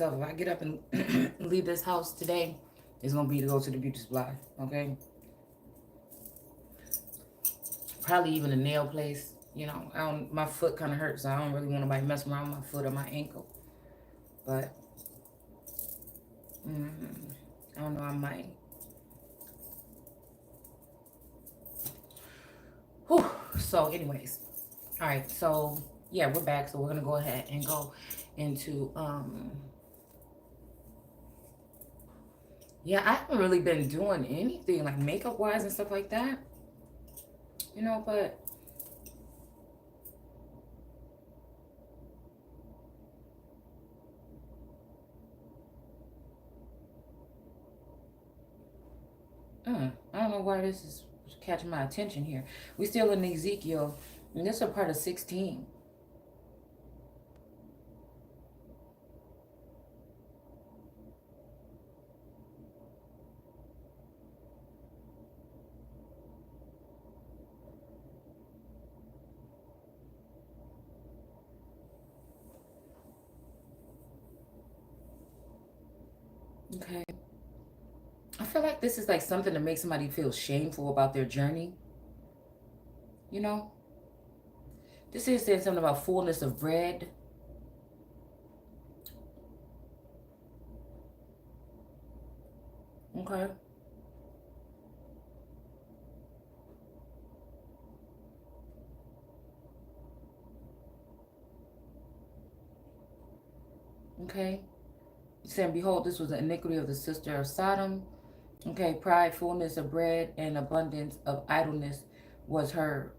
If I get up and leave this house today, it's gonna be to go to the beauty supply, okay? Probably even a nail place. You know, my foot kind of hurts, so I don't really want nobody messing around with my foot or my ankle. But I don't know, I might. Whew. So anyways, all right, so yeah, we're back. So we're gonna go ahead and go into yeah, I haven't really been doing anything like makeup wise and stuff like that, you know, but I don't know why this is catching my attention here. We still in Ezekiel, and this is a part of 16. Okay. I feel like this is like something to make somebody feel shameful about their journey. You know? This is saying something about fullness of bread. Okay. Okay. It's saying, behold, this was the iniquity of the sister of Sodom. Okay. Pride, fullness of bread, and abundance of idleness was her.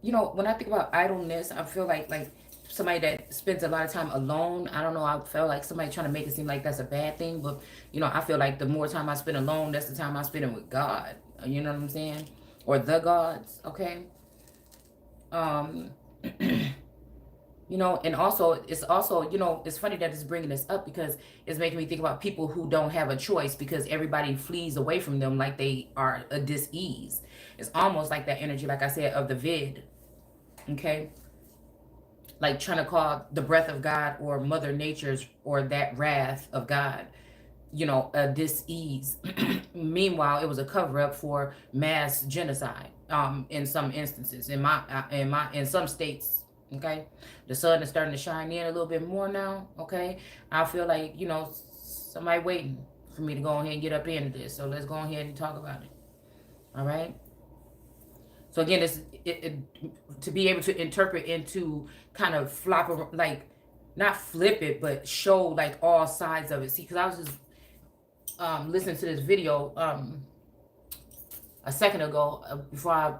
You know, when I think about idleness, I feel like somebody that spends a lot of time alone. I don't know, I feel like somebody trying to make it seem like that's a bad thing, but you know, I feel like the more time I spend alone, that's the time I spend with God. You know what I'm saying? Or the gods, okay? You know, and also, it's also, you know, it's funny that it's bringing this up because it's making me think about people who don't have a choice because everybody flees away from them like they are a dis-ease. It's almost like that energy, like I said, of the vid, okay? Like trying to call the breath of God or Mother Nature's or that wrath of God, you know, a dis-ease. Meanwhile, it was a cover-up for mass genocide in some instances, in some states. Okay, the sun is starting to shine in a little bit more now. Okay, I feel like, you know, somebody waiting for me to go ahead and get up into this, so let's go ahead and talk about it. All right. So again, to be able to interpret and to kind of flop, like not flip it, but show like all sides of it. See, because I was just listening to this video a second ago before I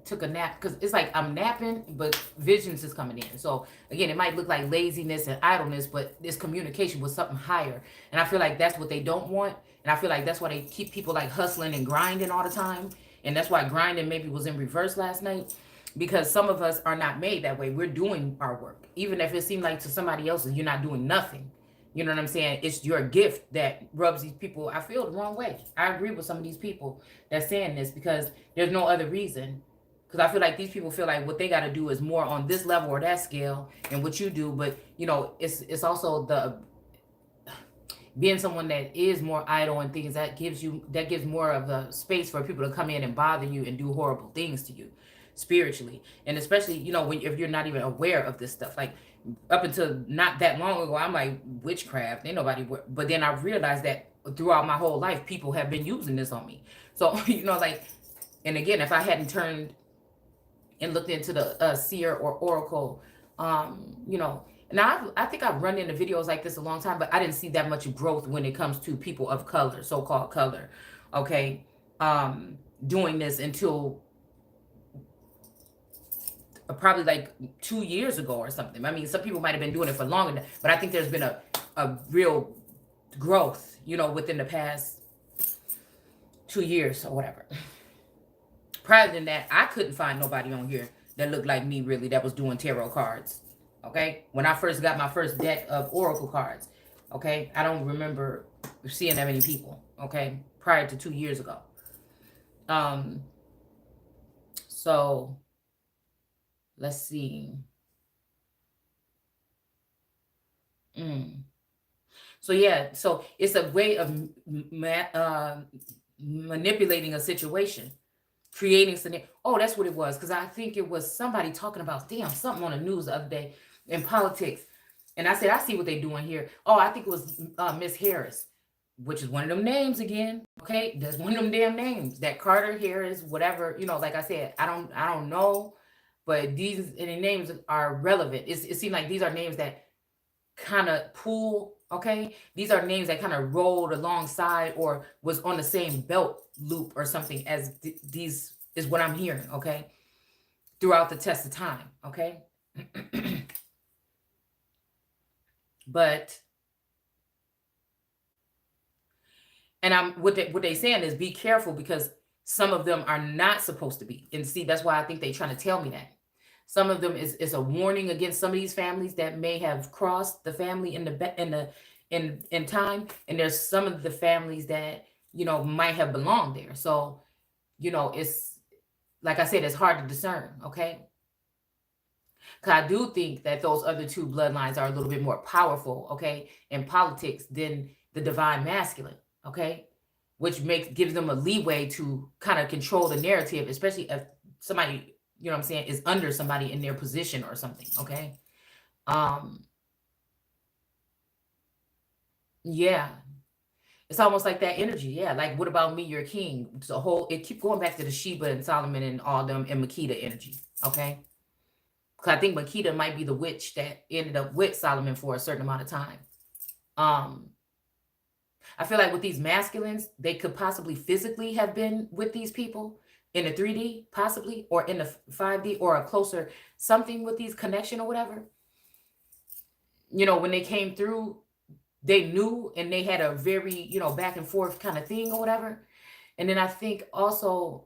took a nap, because it's like I'm napping, but visions is coming in. So again, it might look like laziness and idleness, but it's communication with something higher. And I feel like that's what they don't want. And I feel like that's why they keep people like hustling and grinding all the time. And that's why grinding maybe was in reverse last night, because some of us are not made that way. We're doing our work. Even if it seemed like to somebody else you're not doing nothing. You know what I'm saying? It's your gift that rubs these people, I feel, the wrong way. I agree with some of these people that's saying this because there's no other reason. Because I feel like these people feel like what they got to do is more on this level or that scale and what you do. But, you know, it's also the being someone that is more idle and things that gives more of the space for people to come in and bother you and do horrible things to you spiritually. And especially, you know, if you're not even aware of this stuff, like up until not that long ago, I'm like, witchcraft, ain't nobody, but then I realized that throughout my whole life, people have been using this on me. So, you know, like, and again, if I hadn't turned and looked into the seer or oracle, you know, now I think I've run into videos like this a long time, but I didn't see that much growth when it comes to people of color, so-called color, okay, doing this until probably like 2 years ago or something. I mean, some people might have been doing it for longer, but I think there's been a real growth, you know, within the past 2 years or whatever. Prior than that, I couldn't find nobody on here that looked like me, really, that was doing tarot cards. Okay, when I first got my first deck of oracle cards, okay, I don't remember seeing that many people. Okay, prior to 2 years ago. So let's see. Mm. So yeah, so it's a way of manipulating a situation, creating scenario. Oh, that's what it was. Because I think it was somebody talking about, damn, something on the news the other day in politics. And I said, I see what they're doing here. Oh, I think it was Miss Harris, which is one of them names again. Okay, there's one of them damn names. That Carter Harris, whatever. You know, like I said, I don't know, but these any names are relevant. It seems like these are names that kind of pull. Okay, these are names that kind of rolled alongside or was on the same belt loop or something as these is what I'm hearing. Okay, throughout the test of time. Okay. But and what they saying is be careful, because some of them are not supposed to be. And see, that's why I think they're trying to tell me that. Some of them is a warning against some of these families that may have crossed the family in time. And there's some of the families that, you know, might have belonged there. So, you know, it's like I said, it's hard to discern, okay? Because I do think that those other two bloodlines are a little bit more powerful, okay, in politics than the divine masculine, okay, which gives them a leeway to kind of control the narrative, especially if somebody, you know what I'm saying, is under somebody in their position or something, okay? Yeah, it's almost like that energy, yeah. Like, what about me, your king? It's a whole. It keep going back to the Sheba and Solomon and all them and Makeda energy, okay? Because I think Makeda might be the witch that ended up with Solomon for a certain amount of time. I feel like with these masculines, they could possibly physically have been with these people in the 3D, possibly, or in the 5D, or a closer something with these connection or whatever. You know, when they came through, they knew, and they had a very, you know, back and forth kind of thing or whatever. And then I think also,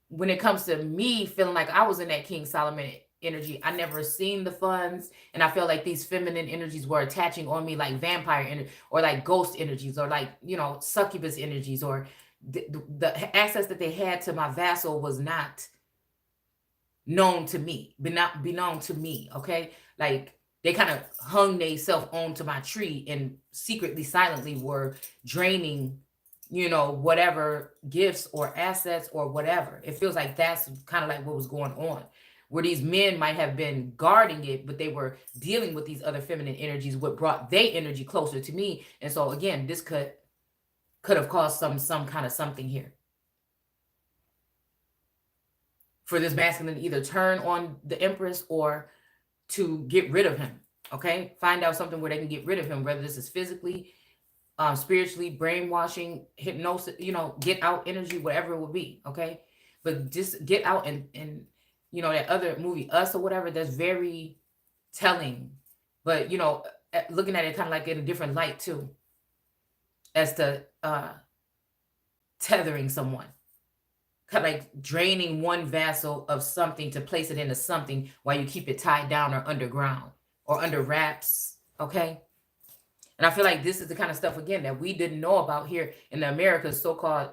when it comes to me feeling like I was in that King Solomon energy, I never seen the funds, and I felt like these feminine energies were attaching on me like vampire energy, or like ghost energies, or like, you know, succubus energies, or the access that they had to my vassal was not known to me, but not be known to me, okay? Like, they kind of hung themselves onto my tree and secretly, silently were draining, you know, whatever gifts or assets or whatever. It feels like that's kind of like what was going on, where these men might have been guarding it, but they were dealing with these other feminine energies, what brought their energy closer to me. And so again, this could have caused some kind of something here for this masculine to either turn on the Empress or to get rid of him. Okay, find out something where they can get rid of him, whether this is physically, spiritually, brainwashing, hypnosis, you know, get out energy, whatever it would be. Okay, but just get out. And you know, that other movie Us or whatever, that's very telling. But you know, looking at it kind of like in a different light too, as to tethering someone, kind of like draining one vassal of something to place it into something while you keep it tied down or underground or under wraps. Okay. And I feel like this is the kind of stuff, again, that we didn't know about here in the Americas. So-called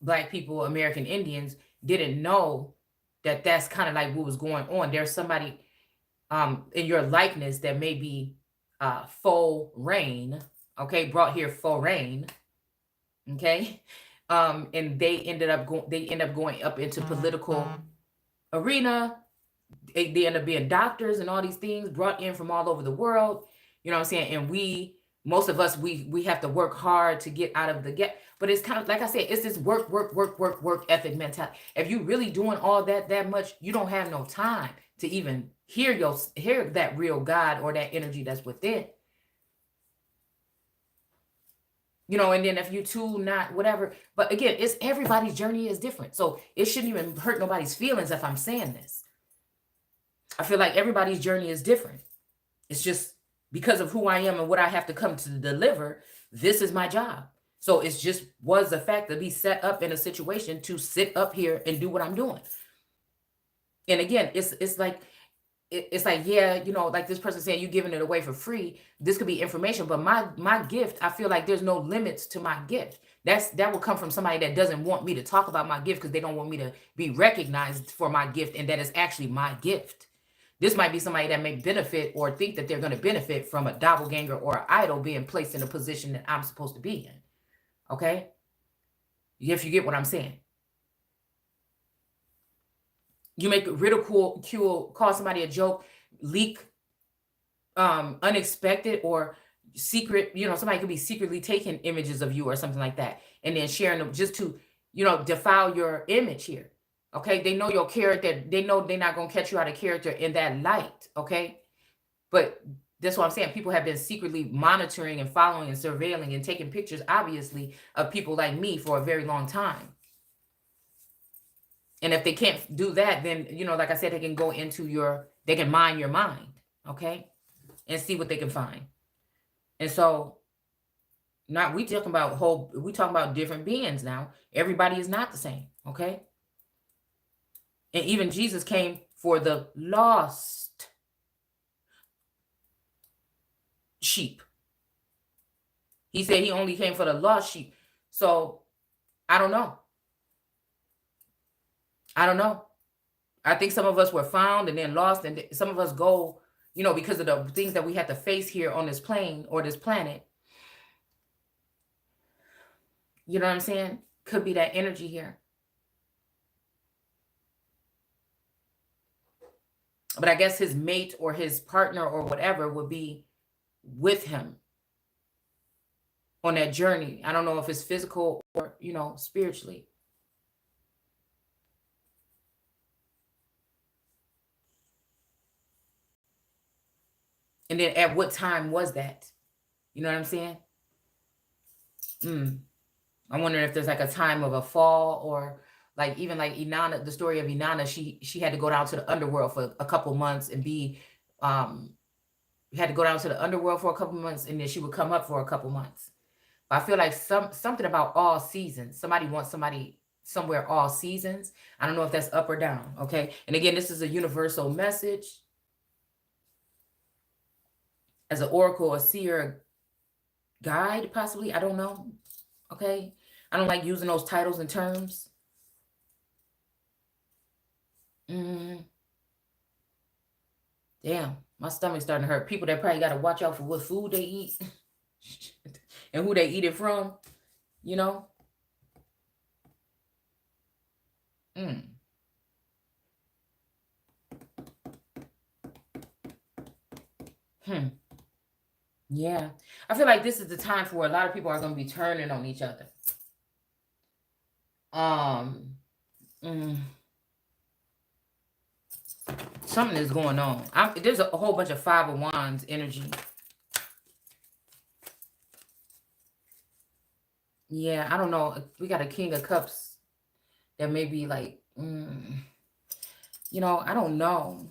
Black people, American Indians, didn't know that that's kind of like what was going on. There's somebody in your likeness that may be 𝘍𝘠𝘠, okay, brought here 𝘍𝘠𝘠, okay, and they end up going up into political arena. They end up being doctors and all these things brought in from all over the world. You know what I'm saying? And most of us, we have to work hard to get out of the gap. But it's kind of like I said, it's this work ethic mentality. If you really doing all that much, you don't have no time to even hear that real God or that energy that's within. You know, and then if you too not whatever, but again, it's everybody's journey is different. So it shouldn't even hurt nobody's feelings if I'm saying this. I feel like everybody's journey is different. It's just because of who I am and what I have to come to deliver. This is my job. So it's just was the fact to be set up in a situation to sit up here and do what I'm doing. And again, it's like, yeah, you know, like this person saying you giving it away for free. This could be information, but my gift, I feel like there's no limits to my gift. That will come from somebody that doesn't want me to talk about my gift because they don't want me to be recognized for my gift, and that is actually my gift. This might be somebody that may benefit or think that they're going to benefit from a doppelganger or an idol being placed in a position that I'm supposed to be in. Okay? If you get what I'm saying. You make ridicule, call somebody a joke, leak unexpected or secret, somebody could be secretly taking images of you or something like that, and then sharing them just to, defile your image here. Okay, they know your character. They know they're not gonna catch you out of character in that light. Okay, but that's what I'm saying. People have been secretly monitoring and following and surveilling and taking pictures, obviously, of people like me for a very long time. And if they can't do that, then, like I said, they can go into they can mine your mind, okay, and see what they can find. And so, we talking about different beings now. Everybody is not the same, okay? And even Jesus came for the lost sheep. He said he only came for the lost sheep. So, I don't know. I think some of us were found and then lost, and some of us go, because of the things that we have to face here on this plane or this planet. You know what I'm saying? Could be that energy here. But I guess his mate or his partner or whatever would be with him on that journey. I don't know if it's physical or, spiritually. And then at what time was that? You know what I'm saying? I'm wondering if there's like a time of a fall, or like even like Inanna, the story of Inanna, she had to go down to the underworld for a couple months and had to go down to the underworld for a couple months, and then she would come up for a couple months. But I feel like something about all seasons. Somebody wants somebody somewhere all seasons. I don't know if that's up or down, okay? And again, this is a universal message. As an oracle, a seer, guide, possibly. I don't know. Okay? I don't like using those titles and terms. Damn, my stomach's starting to hurt. People that probably got to watch out for what food they eat and who they eat it from, Yeah. I feel like this is the time for a lot of people are going to be turning on each other. Something is going on. There's a whole bunch of Five of Wands energy. Yeah, I don't know. We got a King of Cups that may be like, I don't know.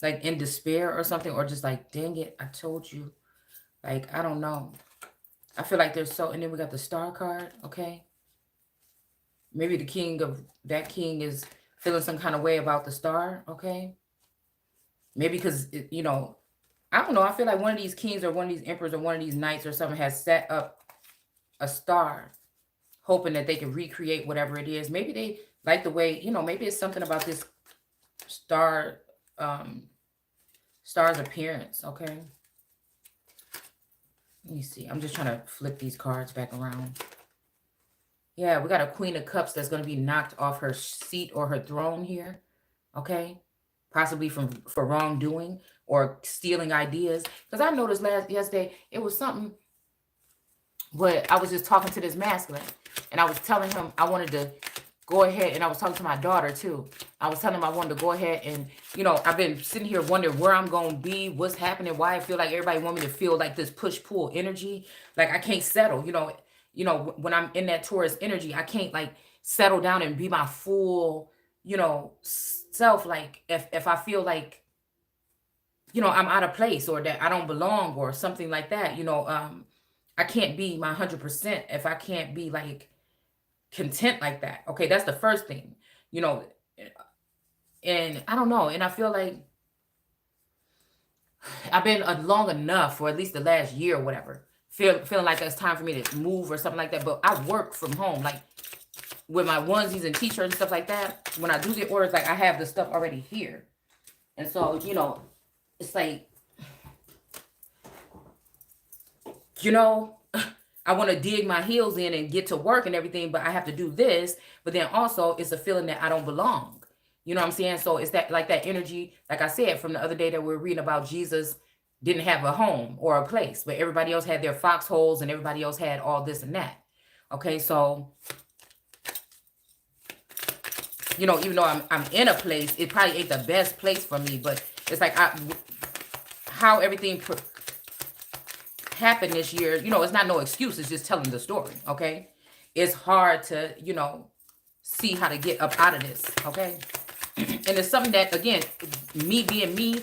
Like in despair or something, or just like, dang it, I told you. Like, I don't know. I feel like there's and then we got the Star card, okay? Maybe the king is feeling some kind of way about the Star, okay? Maybe because, I don't know. I feel like one of these kings or one of these emperors or one of these knights or something has set up a star, hoping that they can recreate whatever it is. Maybe they like the way, maybe it's something about this star, star's appearance, okay? Let me see. I'm just trying to flip these cards back around. Yeah, we got a Queen of Cups that's going to be knocked off her seat or her throne here, okay? Possibly for wrongdoing or stealing ideas. Because I noticed yesterday, it was something where I was just talking to this masculine, and I was telling him I wanted to go ahead, and I was talking to my daughter too. I was telling him I wanted to go ahead and, I've been sitting here wondering where I'm going to be, what's happening, why I feel like everybody want me to feel like this push-pull energy. Like I can't settle, when I'm in that Taurus energy, I can't like settle down and be my full, self. Like if I feel like, I'm out of place or that I don't belong or something like that, I can't be my 100% if I can't be like content like that. Okay, that's the first thing, and I don't know, and I feel like I've been long enough, for at least the last year or whatever, feeling like it's time for me to move or something like that. But I work from home, like with my onesies and t-shirts and stuff like that, when I do get orders, like I have the stuff already here. And so, you know, it's like, you know, I want to dig my heels in and get to work and everything, but I have to do this. But then also it's a feeling that I don't belong. You know what I'm saying? So it's that, like that energy, like I said, from the other day that we were reading about Jesus didn't have a home or a place, but everybody else had their foxholes and everybody else had all this and that. Okay, so, you know, even though I'm in a place, it probably ain't the best place for me, but it's like how everything happened this year, you know, it's not no excuse, it's just telling the story, okay? It's hard to, you know, see how to get up out of this, okay? And it's something that, again, me being me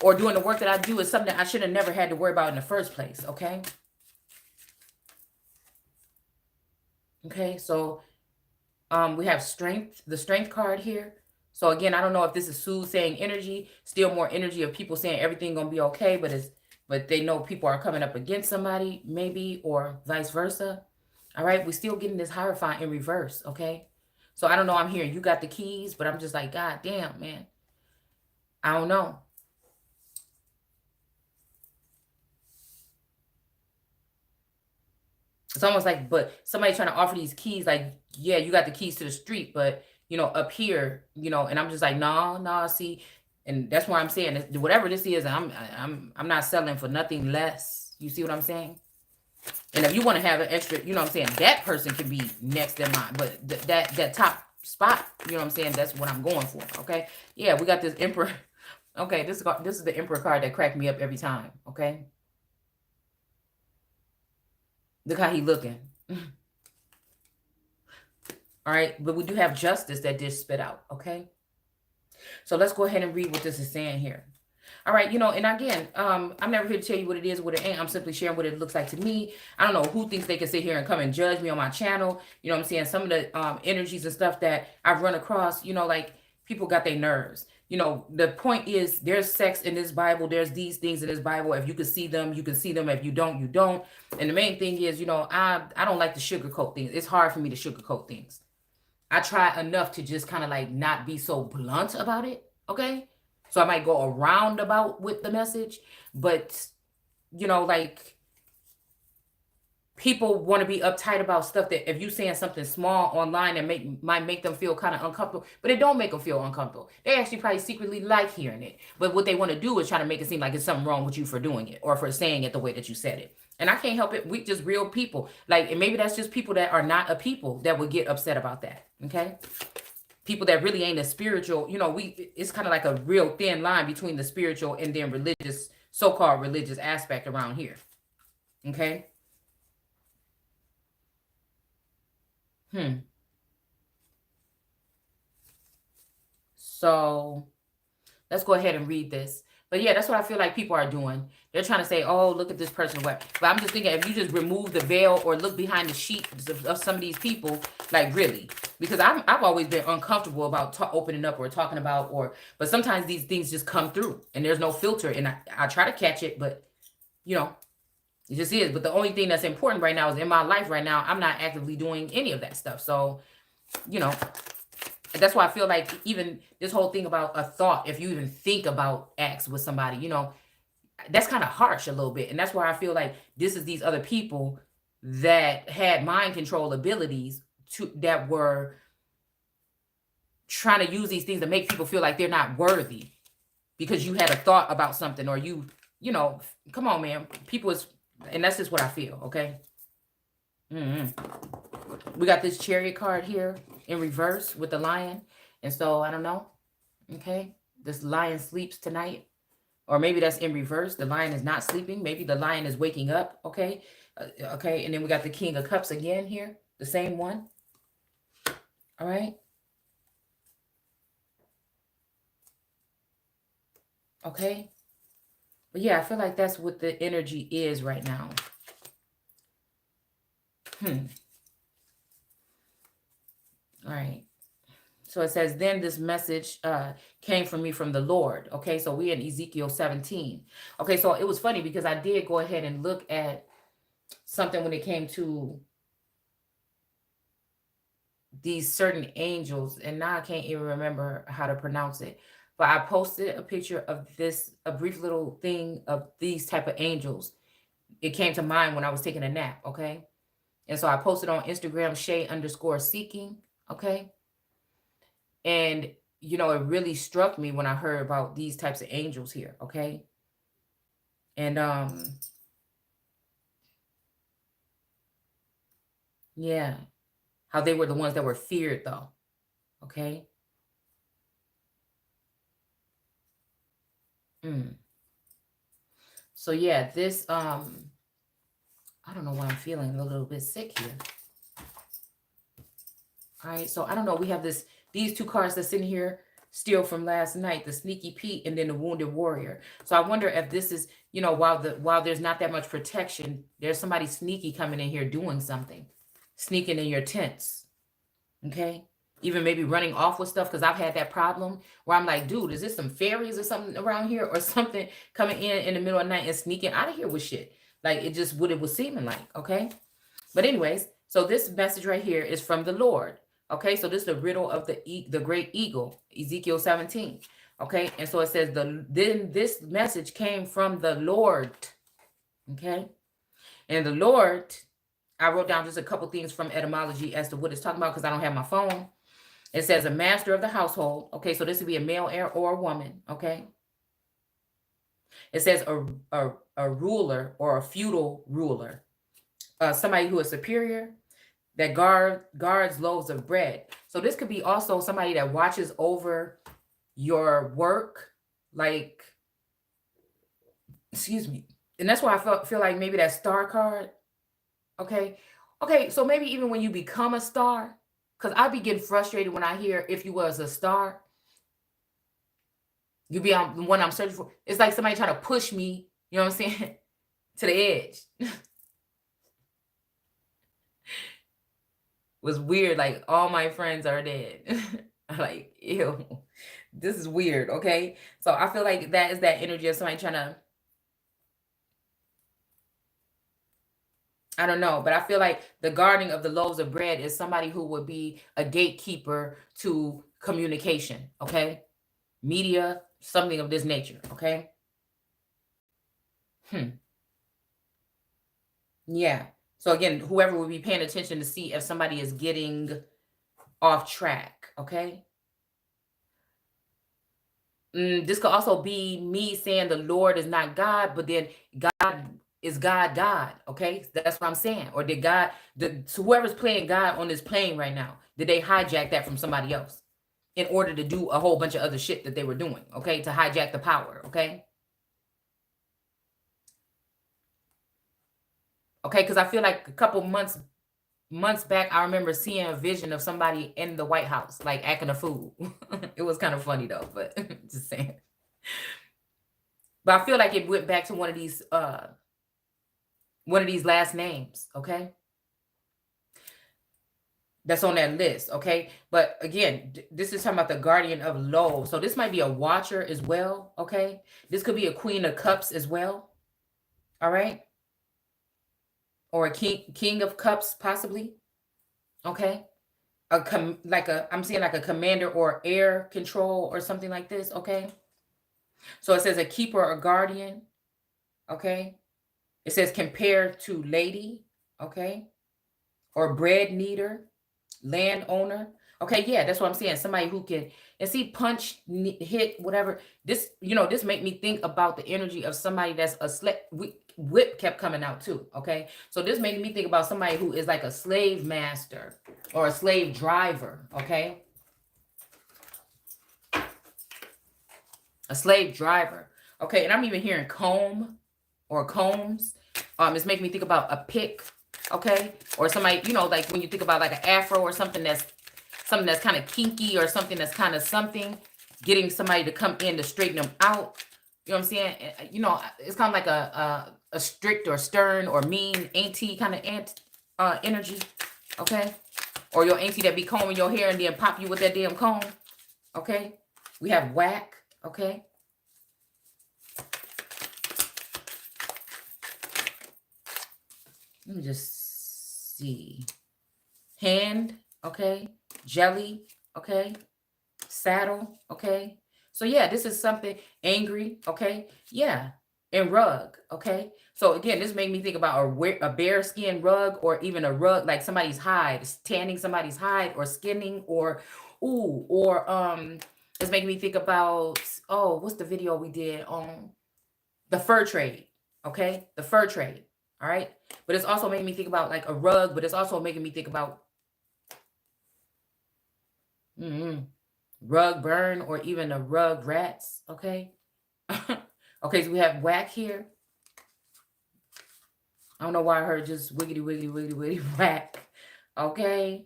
or doing the work that I do is something that I should have never had to worry about in the first place, okay? Okay, so we have strength, the strength card here. So again, I don't know if this is soothsaying energy, still more energy of people saying everything gonna be okay, but they know people are coming up against somebody, maybe, or vice versa. All right, we're still getting this Hierophant in reverse, okay? So I don't know, I'm hearing you got the keys, but I'm just like, God damn, man. I don't know. It's almost like, but somebody trying to offer these keys, like, yeah, you got the keys to the street, but, you know, up here, you know, and I'm just like, no, see, and that's why I'm saying, whatever this is, I'm not selling for nothing less. You see what I'm saying? And if you want to have an extra, you know what I'm saying, that person can be next in line, but that top spot, you know what I'm saying, that's what I'm going for, okay? Yeah, we got this Emperor. Okay, this is the Emperor card that cracked me up every time, okay? Look how he looking. All right, but we do have Justice that did spit out, okay? So let's go ahead and read what this is saying here. All right, you know, and again, I'm never here to tell you what it is, what it ain't. I'm simply sharing what it looks like to me. I don't know who thinks they can sit here and come and judge me on my channel. You know what I'm saying? Some of the energies and stuff that I've run across, you know, like people got their nerves. You know, the point is there's sex in this Bible. There's these things in this Bible. If you can see them, you can see them. If you don't, you don't. And the main thing is, you know, I don't like to sugarcoat things. It's hard for me to sugarcoat things. I try enough to just kind of like not be so blunt about it, okay? So I might go around about with the message, but, you know, like, people want to be uptight about stuff that if you saying something small online and might make them feel kind of uncomfortable, but it don't make them feel uncomfortable. They actually probably secretly like hearing it. But what they want to do is try to make it seem like it's something wrong with you for doing it or for saying it the way that you said it. And I can't help it. We just real people. Like, and maybe that's just people that are not a people that would get upset about that. Okay? People that really ain't a spiritual, you know, it's kind of like a real thin line between the spiritual and then religious, so-called religious aspect around here. Okay? So let's go ahead and read this. But yeah, that's what I feel like people are doing. They're trying to say, oh, look at this person. But I'm just thinking, if you just remove the veil or look behind the sheets of some of these people, like really, because I've always been uncomfortable about opening up or talking about, but sometimes these things just come through and there's no filter. And I try to catch it, but you know, it just is. But the only thing that's important right now is in my life right now, I'm not actively doing any of that stuff. So, you know, that's why I feel like even this whole thing about a thought, if you even think about acts with somebody, you know, that's kind of harsh a little bit. And that's why I feel like this is these other people that had mind control abilities that were trying to use these things to make people feel like they're not worthy because you had a thought about something, or you know, come on, man. People is, and that's just what I feel, okay? We got this Chariot card here in reverse with the lion. And so, I don't know, okay? This lion sleeps tonight. Or maybe that's in reverse. The lion is not sleeping. Maybe the lion is waking up, okay? Okay, and then we got the King of Cups again here. The same one. All right? Okay? But yeah, I feel like that's what the energy is right now. All right. So it says, then this message came from me from the Lord. Okay, so we in Ezekiel 17. Okay, so it was funny because I did go ahead and look at something when it came to these certain angels, and now I can't even remember how to pronounce it. But I posted a picture of this, a brief little thing of these type of angels. It came to mind when I was taking a nap, okay? And so I posted on Instagram, _Seeking, okay? And, you know, it really struck me when I heard about these types of angels here, okay? And, yeah, how they were the ones that were feared, though, okay? So, yeah, this, I don't know why I'm feeling a little bit sick here. All right, so I don't know. We have these two cards that's in here still from last night, the Sneaky Pete and then the Wounded Warrior. So I wonder if this is, you know, while there's not that much protection, there's somebody sneaky coming in here doing something, sneaking in your tents, okay? Even maybe running off with stuff, because I've had that problem where I'm like, dude, is this some fairies or something around here or something coming in the middle of the night and sneaking out of here with shit? Like, it just what it was seeming like, okay? But anyways, so this message right here is from the Lord. Okay, so this is the riddle of the great eagle, Ezekiel 17. Okay, and so it says then this message came from the Lord. Okay, and the Lord, I wrote down just a couple things from etymology as to what it's talking about because I don't have my phone. It says a master of the household. Okay, so this would be a male or a woman. Okay, it says a ruler or a feudal ruler, somebody who is superior, that guards loaves of bread. So this could be also somebody that watches over your work, like, excuse me. And that's why I feel like maybe that star card. Okay. Okay, so maybe even when you become a star, because I be getting frustrated when I hear if you was a star, you be on the one I'm searching for. It's like somebody trying to push me, you know what I'm saying, to the edge. Was weird. Like, all my friends are dead. I'm like, ew, this is weird. Okay, so I feel like that is that energy of somebody trying to, I don't know, but I feel like the guarding of the loaves of bread is somebody who would be a gatekeeper to communication. Okay, media, something of this nature. Okay. Yeah. So again, whoever would be paying attention to see if somebody is getting off track. Okay. This could also be me saying the Lord is not God, but then God is God. Okay, that's what I'm saying. Or did God, so whoever's playing God on this plane right now, did they hijack that from somebody else in order to do a whole bunch of other shit that they were doing? Okay, to hijack the power. Okay. Okay, because I feel like a couple months back, I remember seeing a vision of somebody in the White House, like acting a fool. It was kind of funny though, but just saying. But I feel like it went back to one of these last names, okay? That's on that list, okay? But again, this is talking about the guardian of low. So this might be a watcher as well, okay? This could be a queen of cups as well, all right? Or a king of cups, possibly, okay? I'm seeing like a commander or air control or something like this, okay? So it says a keeper or guardian, okay? It says compared to lady, okay? Or bread kneader, landowner. Okay, yeah, that's what I'm saying. Somebody who can, and see, punch, hit, whatever. This, this make me think about the energy of somebody that's a slave. Whip kept coming out too, okay? So this made me think about somebody who is like a slave master or a slave driver, okay? A slave driver, okay? And I'm even hearing comb or combs. It's making me think about a pick, okay? Or somebody, like when you think about like an afro or something that's kind of kinky or something that's kind of something, getting somebody to come in to straighten them out. You know what I'm saying? It's kind of like a strict or stern or mean auntie kind of energy, okay? Or your auntie that be combing your hair and then pop you with that damn comb, okay? We have whack, okay? Let me just see. Hand, okay? jelly, okay? Saddle, okay? So yeah, this is something angry, okay? Yeah, and rug, okay? So again, this made me think about a bear skin rug, or even a rug like somebody's hide, tanning somebody's hide, or skinning, or ooh, or it's making me think about, oh, what's the video we did on the fur trade, okay? The fur trade, all right? But it's also making me think about like a rug, but it's also making me think about rug burn, or even a rug rats, okay? Okay, so we have whack here. I don't know why I heard just wiggity, wiggity, wiggity, wiggity, whack, okay?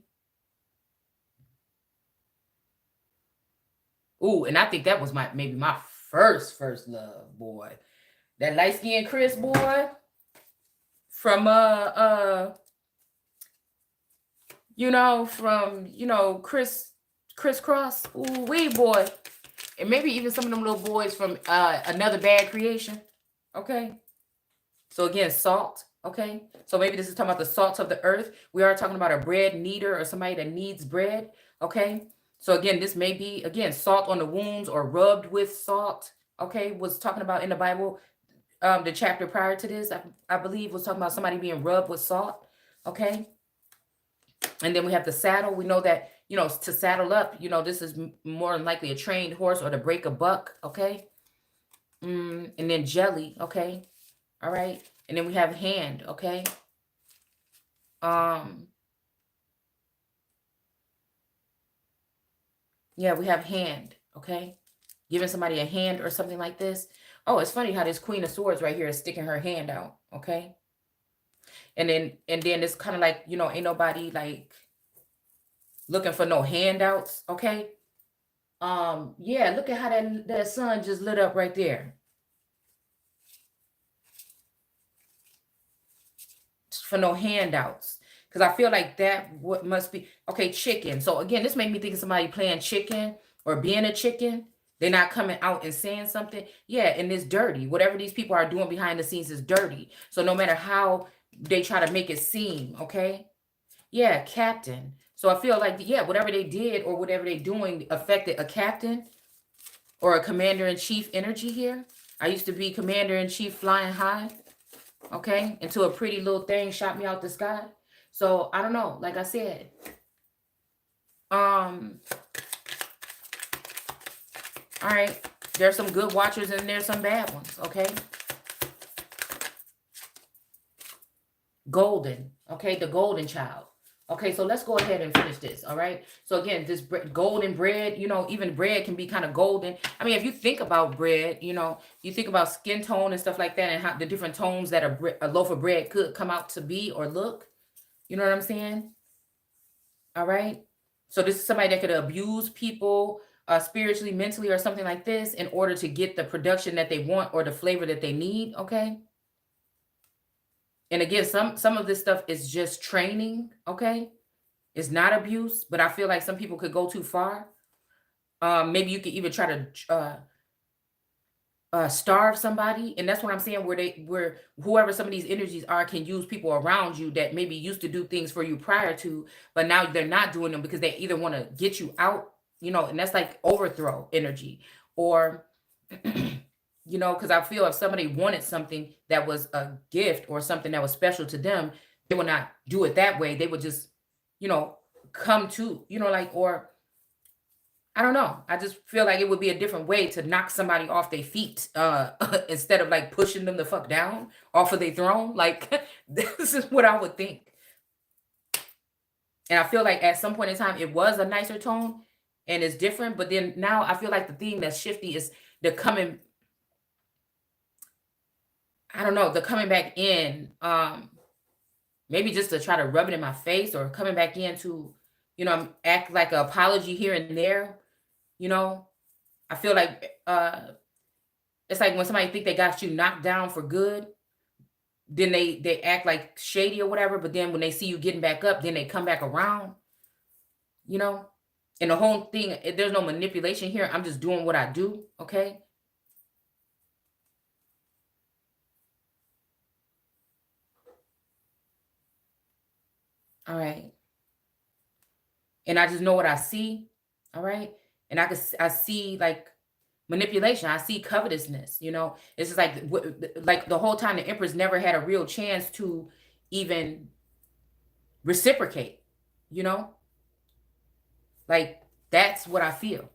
Ooh, and I think that was maybe my first love, boy. That light-skinned Chris, boy, from Crisscross. Ooh wee, boy. And maybe even some of them little boys from Another Bad Creation. Okay. So again, salt. Okay. So maybe this is talking about the salt of the earth. We are talking about a bread kneader, or somebody that needs bread. Okay. So again, this may be, again, salt on the wounds, or rubbed with salt. Okay. Was talking about in the Bible. The chapter prior to this, I believe, was talking about somebody being rubbed with salt. Okay. And then we have the saddle. We know that, to saddle up, this is more than likely a trained horse, or to break a buck. Okay. And then jelly. Okay. All right. And then we have hand. Okay. Yeah, we have hand. Okay. Giving somebody a hand or something like this. Oh, it's funny how this Queen of Swords right here is sticking her hand out. Okay. And then it's kind of like, ain't nobody like looking for no handouts. Okay. Yeah, look at how that sun just lit up right there. For no handouts. Because I feel like that what must be, okay, chicken. So again, this made me think of somebody playing chicken, or being a chicken. They're not coming out and saying something. Yeah, and it's dirty. Whatever these people are doing behind the scenes is dirty. So no matter how they try to make it seem, okay? Yeah, captain. So I feel like, yeah, whatever they did or whatever they doing affected a captain or a commander-in-chief energy here. I used to be commander-in-chief flying high, okay, until a pretty little thing shot me out the sky. So I don't know. Like I said, all right, there's some good watchers and there's some bad ones, okay? Golden, okay, the golden child. Okay, so let's go ahead and finish this, all right? So again, this golden bread, even bread can be kind of golden. I mean, if you think about bread, you think about skin tone and stuff like that, and how the different tones that a loaf of bread could come out to be or look. You know what I'm saying? All right? So this is somebody that could abuse people spiritually, mentally, or something like this in order to get the production that they want or the flavor that they need, okay? And again, some of this stuff is just training, okay? It's not abuse, but I feel like some people could go too far. Maybe you could even try to starve somebody, and that's what I'm saying. Where whoever some of these energies are can use people around you that maybe used to do things for you prior to, but now they're not doing them because they either want to get you out, and that's like overthrow energy, or because I feel if somebody wanted something that was a gift or something that was special to them, they would not do it that way. They would just, come to, like, or I don't know. I just feel like it would be a different way to knock somebody off their feet instead of like pushing them the fuck down off of their throne. Like, this is what I would think. And I feel like at some point in time, it was a nicer tone and it's different. But then now I feel like the thing that's shifty is the coming, I don't know, the coming back in, maybe just to try to rub it in my face, or coming back in to, act like an apology here and there. I feel like it's like when somebody think they got you knocked down for good, then they act like shady or whatever, but then when they see you getting back up, then they come back around, and the whole thing, there's no manipulation here. I'm just doing what I do, okay? All right. And I just know what I see. All right. And I see like manipulation. I see covetousness, It's just like the whole time the Empress never had a real chance to even reciprocate, you know? Like that's what I feel.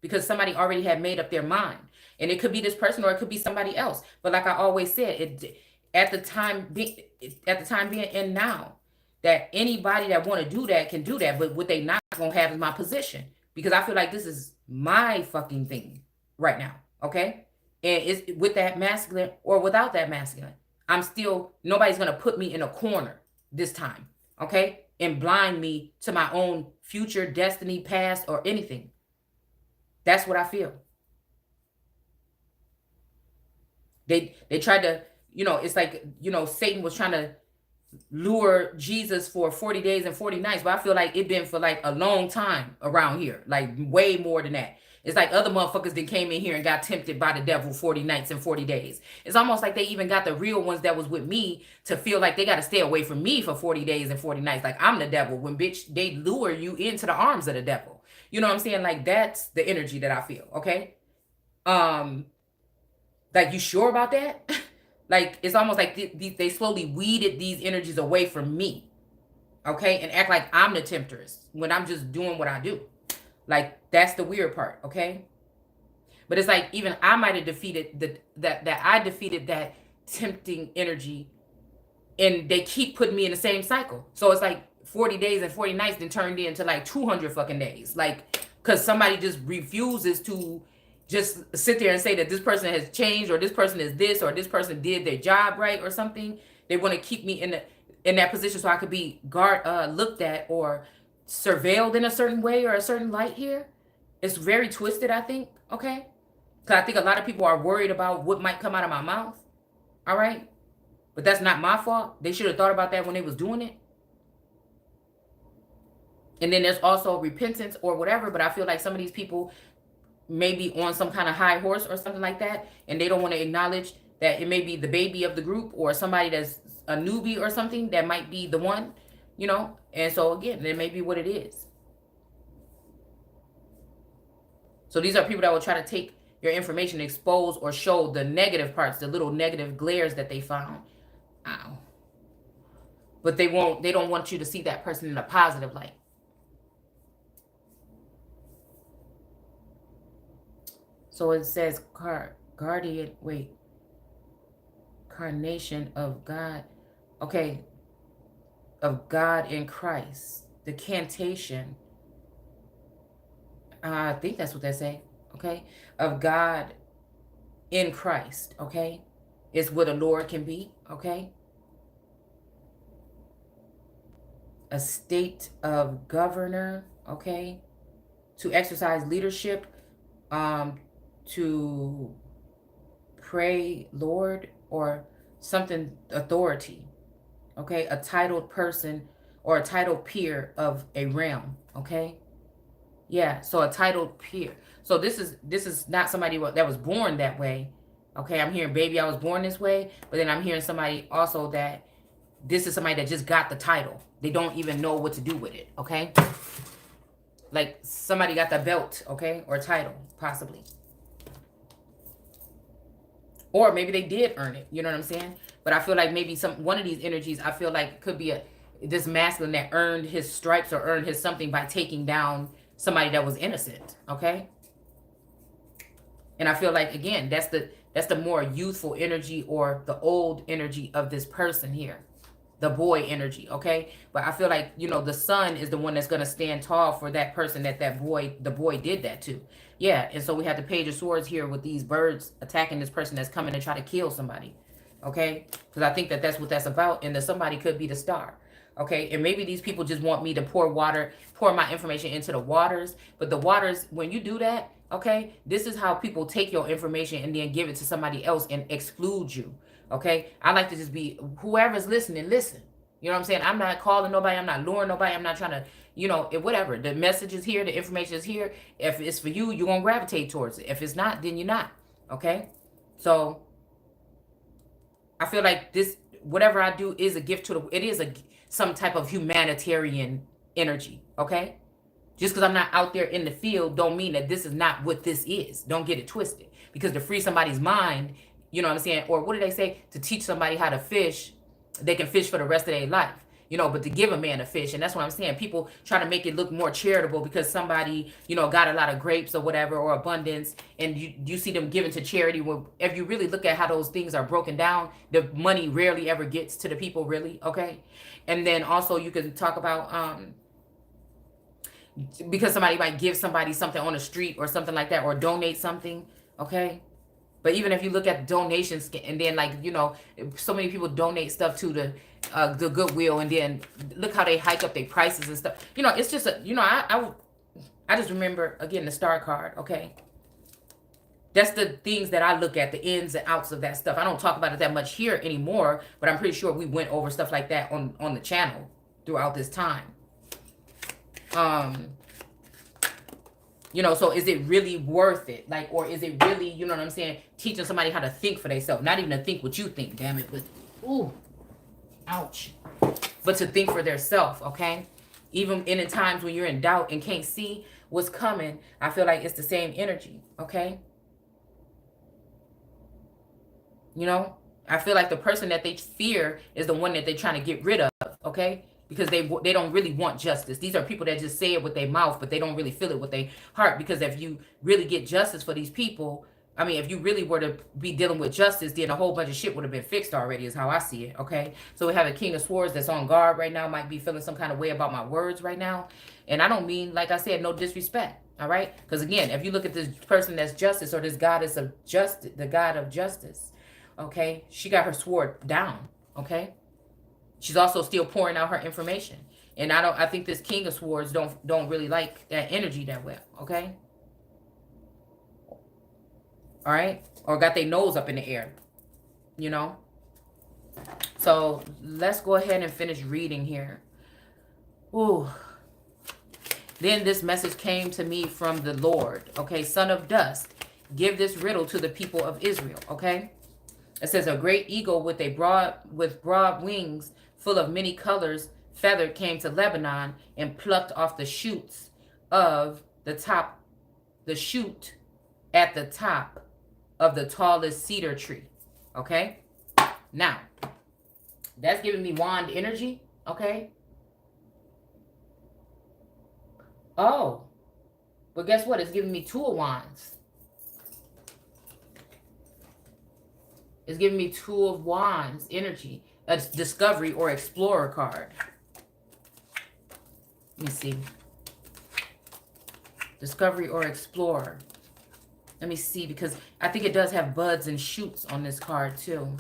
Because somebody already had made up their mind. And it could be this person or it could be somebody else. But like I always said, at the time being and now, that anybody that want to do that can do that. But what they not gonna have is my position. Because I feel like this is my fucking thing right now. Okay? And it's with that masculine or without that masculine. Nobody's gonna put me in a corner this time. Okay? And blind me to my own future, destiny, past, or anything. That's what I feel. They tried to, it's like, Satan was trying to lure Jesus for 40 days and 40 nights. But I feel like it been for like a long time around here. Like way more than that. It's like other motherfuckers that came in here and got tempted by the devil 40 nights and 40 days. It's almost like they even got the real ones that was with me to feel like they got to stay away from me for 40 days and 40 nights. Like I'm the devil when bitch, they lure you into the arms of the devil. You know what I'm saying? Like that's the energy that I feel. Okay. Like you sure about that? Like it's almost like they slowly weeded these energies away from me. Okay. And act like I'm the temptress when I'm just doing what I do. Like that's the weird part. Okay. But it's like even I might have defeated I defeated that tempting energy, and they keep putting me in the same cycle. So it's like 40 days and 40 nights then turned into like 200 fucking days. Like, because somebody just refuses to just sit there and say that this person has changed or this person is this or this person did their job right or something. They want to keep me in that position so I could be looked at or surveilled in a certain way or a certain light here. It's very twisted, I think. Okay. Because I think a lot of people are worried about what might come out of my mouth. All right. But that's not my fault. They should have thought about that when they was doing it. And then there's also repentance or whatever. But I feel like some of these people may be on some kind of high horse or something like that. And they don't want to acknowledge that it may be the baby of the group or somebody that's a newbie or something that might be the one, And so again, that may be what it is. So these are people that will try to take your information, expose or show the negative parts, the little negative glares that they found. Ow. But they don't want you to see that person in a positive light. So it says carnation of God. Okay. Of God in Christ. The cantation. I think that's what they say. Okay. Of God in Christ. Okay. Is what a Lord can be. Okay. A state of governor. Okay. To exercise leadership. To pray Lord or something, authority. Okay. A titled person or a titled peer of a realm. Okay. Yeah, so a titled peer. So this is not somebody that was born that way. Okay, I'm hearing baby, I was born this way. But then I'm hearing somebody also that this is somebody that just got the title. They don't even know what to do with it. Okay. Like somebody got the belt. Okay. Or title, possibly. Or maybe they did earn it. You know what I'm saying? But I feel like maybe one of these energies, I feel like could be this masculine that earned his stripes or earned his something by taking down somebody that was innocent. Okay. And I feel like, again, that's the more youthful energy or the old energy of this person here. The boy energy. Okay. But I feel like, the son is the one that's going to stand tall for that person the boy did that to. Yeah. And so we have the Page of Swords here with these birds attacking this person that's coming to try to kill somebody. Okay. Because I think that's what that's about. And the somebody could be the star. Okay, and maybe these people just want me to pour my information into the waters. But the waters, when you do that, okay, this is how people take your information and then give it to somebody else and exclude you. Okay, I like to just be, whoever's listening, listen. You know what I'm saying? I'm not calling nobody. I'm not luring nobody. I'm not trying to, whatever. The message is here. The information is here. If it's for you, you're going to gravitate towards it. If it's not, then you're not. Okay, so I feel like this, whatever I do is a gift to it is some type of humanitarian energy. Okay. Just because I'm not out there in the field don't mean that this is not what this is. Don't get it twisted. Because to free somebody's mind, you know what I'm saying? Or what do they say? To teach somebody how to fish, they can fish for the rest of their life. You know, but to give a man a fish, and that's what I'm saying. People try to make it look more charitable because somebody, you know, got a lot of grapes or whatever, or abundance, and you see them giving to charity. When if you really look at how those things are broken down, the money rarely ever gets to the people, really, okay? And then also you can talk about because somebody might give somebody something on the street or something like that, or donate something, okay? But even if you look at donations, and then, like, you know, so many people donate stuff to the Goodwill, and then look how they hike up their prices and stuff. You know, it's just, you know, I just remember, again, the star card, okay? That's the things that I look at, the ins and outs of that stuff. I don't talk about it that much here anymore, but I'm pretty sure we went over stuff like that on the channel throughout this time. You know, so is it really worth it? Like, or is it really, you know what I'm saying, teaching somebody how to think for themselves? Not even to think what you think, damn it, but, ooh, ouch. But to think for themselves, okay? Even in the times when you're in doubt and can't see what's coming, I feel like it's the same energy, okay? You know, I feel like the person that they fear is the one that they're trying to get rid of, okay? Because they don't really want justice. These are people that just say it with their mouth, but they don't really feel it with their heart. Because if you really get justice for these people, I mean, if you really were to be dealing with justice, then a whole bunch of shit would have been fixed already, is how I see it, okay? So we have a King of Swords that's on guard right now, might be feeling some kind of way about my words right now. And I don't mean, like I said, no disrespect, all right? Because again, if you look at this person that's justice, or this goddess of justice, the god of justice, okay? She got her sword down, okay? She's also still pouring out her information. And I think this King of Swords don't really like that energy that well, okay? All right? Or got their nose up in the air, you know? So let's go ahead and finish reading here. Ooh. Then this message came to me from the Lord, okay? Son of dust, give this riddle to the people of Israel, okay? It says, a great eagle with broad wings full of many colors, feathered, came to Lebanon and plucked off the shoots of the shoot at the top of the tallest cedar tree. Okay? Now, that's giving me wand energy. Okay? Oh. But guess what? It's giving me two of wands. It's giving me two of wands energy. A discovery or explorer card. Let me see. Discovery or explorer. Let me see, because I think it does have buds and shoots on this card too.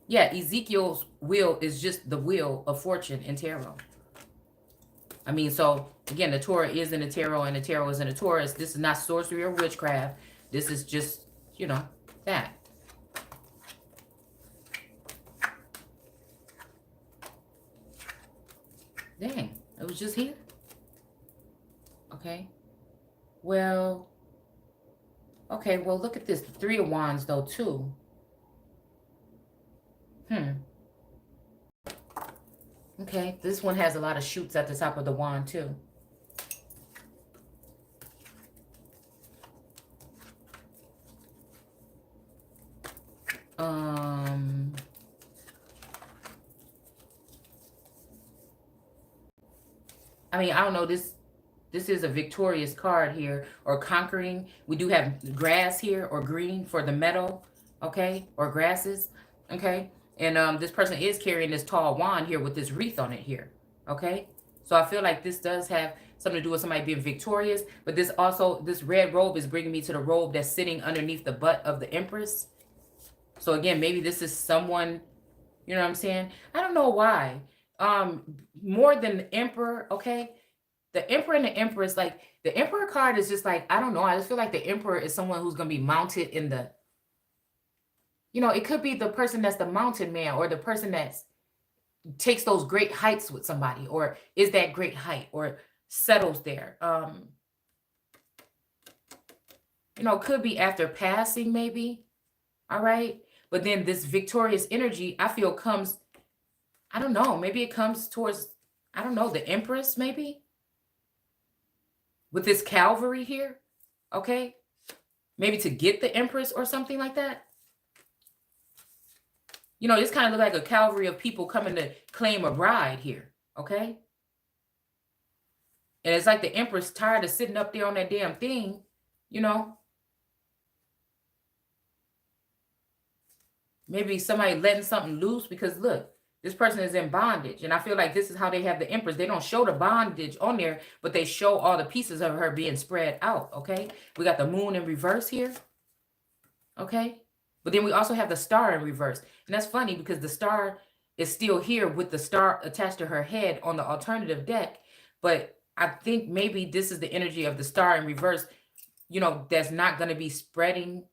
Yeah, Ezekiel's wheel is just the wheel of fortune in tarot. I mean, so again, the Torah is in the tarot and the tarot is in the Taurus. This is not sorcery or witchcraft. This is just, you know, that. Dang, it was just here. Okay. Well, okay, well, look at this. The Three of Wands, though, too. Okay, this one has a lot of shoots at the top of the wand, too. I mean, I don't know, this is a victorious card here, or conquering. We do have grass here, or green for the meadow, okay, or grasses, okay. And this person is carrying this tall wand here with this wreath on it here, okay. So I feel like this does have something to do with somebody being victorious, but this also, this red robe is bringing me to the robe that's sitting underneath the butt of the Empress. So again, maybe this is someone, you know what I'm saying? I don't know why. More than the Emperor, okay? The Emperor and the Empress, like, the Emperor card is just like, I don't know. I just feel like the Emperor is someone who's going to be mounted in the, you know, it could be the person that's the mountain man, or the person that takes those great heights with somebody, or is that great height, or settles there. You know, could be after passing, maybe. All right. But then this victorious energy, I feel, comes, I don't know, maybe it comes towards, I don't know, the Empress, maybe. with this cavalry here, okay? Maybe to get the Empress or something like that. You know, this kind of look like a cavalry of people coming to claim a bride here, okay? And it's like the Empress tired of sitting up there on that damn thing, you know? Maybe somebody letting something loose because look, this person is in bondage. And I feel like this is how they have the Empress. They don't show the bondage on there, but they show all the pieces of her being spread out, okay? We got the moon in reverse here, okay? But then we also have the star in reverse. And that's funny because the star is still here with the star attached to her head on the alternative deck. But I think maybe this is the energy of the star in reverse, you know, that's not going to be spreading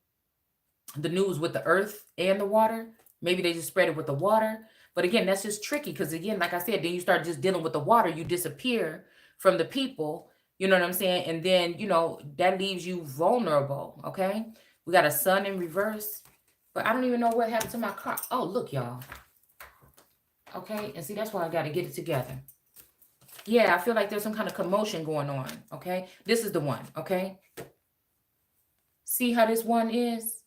the news with the earth and the water. Maybe they just spread it with the water. But again, that's just tricky because again, like I said, then you start just dealing with the water. You disappear from the people. You know what I'm saying? And then, you know, that leaves you vulnerable, okay? We got a sun in reverse. But I don't even know what happened to my car. Oh, look, y'all. Okay, and see, that's why I got to get it together. Yeah, I feel like there's some kind of commotion going on, okay? This is the one, okay? See how this one is?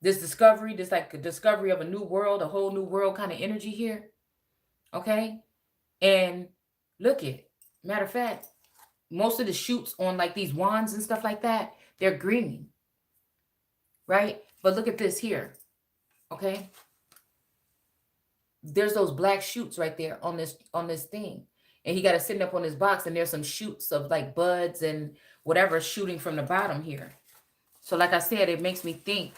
This discovery, this like a discovery of a new world, a whole new world kind of energy here, okay? And look it. Matter of fact, most of the shoots on like these wands and stuff like that, they're green, right? But look at this here, okay? There's those black shoots right there on this thing. And he got it sitting up on his box, and there's some shoots of like buds and whatever shooting from the bottom here. So like I said, it makes me think.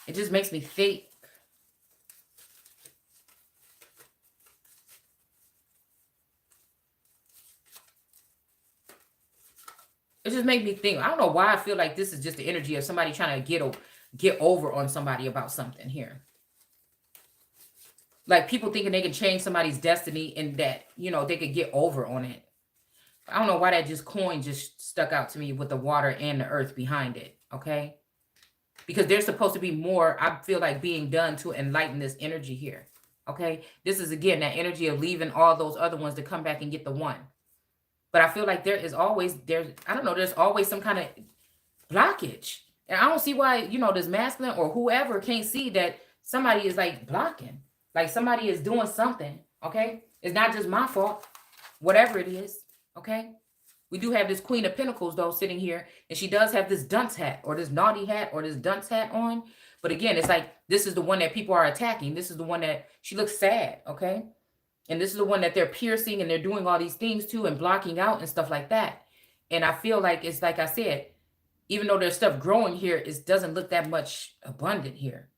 It just makes me think. It just made me think. I don't know why I feel like this is just the energy of somebody trying to get over on somebody about something here. Like people thinking they can change somebody's destiny and that, you know, they could get over on it. I don't know why that coin just stuck out to me with the water and the earth behind it, okay? Because there's supposed to be more, I feel like, being done to enlighten this energy here, okay? This is, again, that energy of leaving all those other ones to come back and get the one. But I feel like there's always some kind of blockage. And I don't see why, you know, this masculine or whoever can't see that somebody is like blocking. Like somebody is doing something, okay? It's not just my fault, whatever it is, okay? We do have this Queen of Pentacles, though, sitting here. And she does have this dunce hat or this naughty hat or this dunce hat on. But again, it's like this is the one that people are attacking. This is the one that she looks sad, okay? And this is the one that they're piercing and they're doing all these things to and blocking out and stuff like that. And I feel like it's like I said, even though there's stuff growing here, it doesn't look that much abundant here.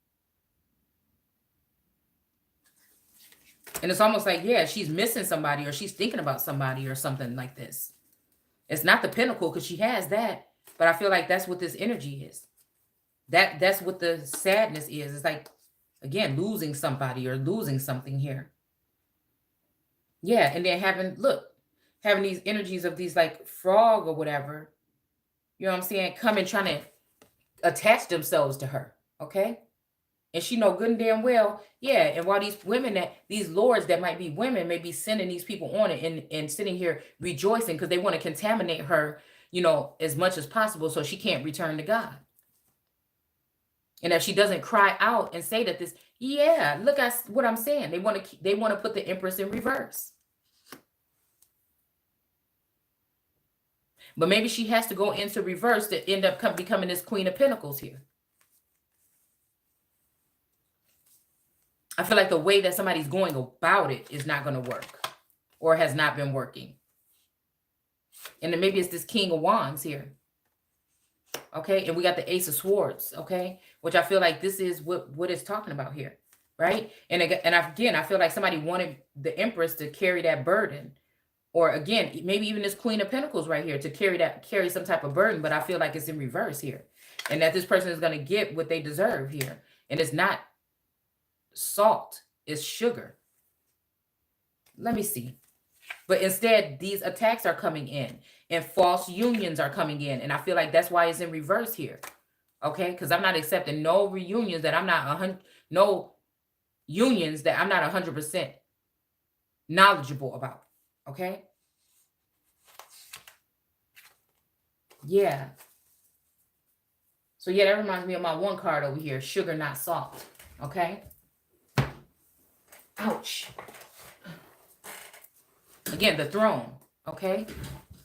And it's almost like, yeah, she's missing somebody or she's thinking about somebody or something like this. It's not the pentacle because she has that, but I feel like that's what this energy is. That's what the sadness is. It's like, again, losing somebody or losing something here. Yeah, and then having these energies of these like frog or whatever, you know what I'm saying, come and trying to attach themselves to her, okay? And she know good and damn well, yeah, and while these women, these lords that might be women may be sending these people on it and sitting here rejoicing because they want to contaminate her, you know, as much as possible so she can't return to God. And if she doesn't cry out and say that this, yeah, look at what I'm saying. They want to put the Empress in reverse. But maybe she has to go into reverse to end up becoming this Queen of Pentacles here. I feel like the way that somebody's going about it is not going to work or has not been working. And then maybe it's this King of Wands here. Okay, and we got the Ace of Swords, okay, which I feel like this is what it's talking about here, right? And again, I feel like somebody wanted the Empress to carry that burden. Or again, maybe even this Queen of Pentacles right here to carry some type of burden, but I feel like it's in reverse here. And that this person is going to get what they deserve here. And it's not salt, it's sugar. Let me see. But instead, these attacks are coming in and false unions are coming in. And I feel like that's why it's in reverse here. Okay? Because I'm not accepting no reunions that I'm not no unions that I'm not 100% knowledgeable about. Okay? Yeah. So yeah, that reminds me of my one card over here, sugar, not salt. Okay. Ouch. Again, the throne. Okay.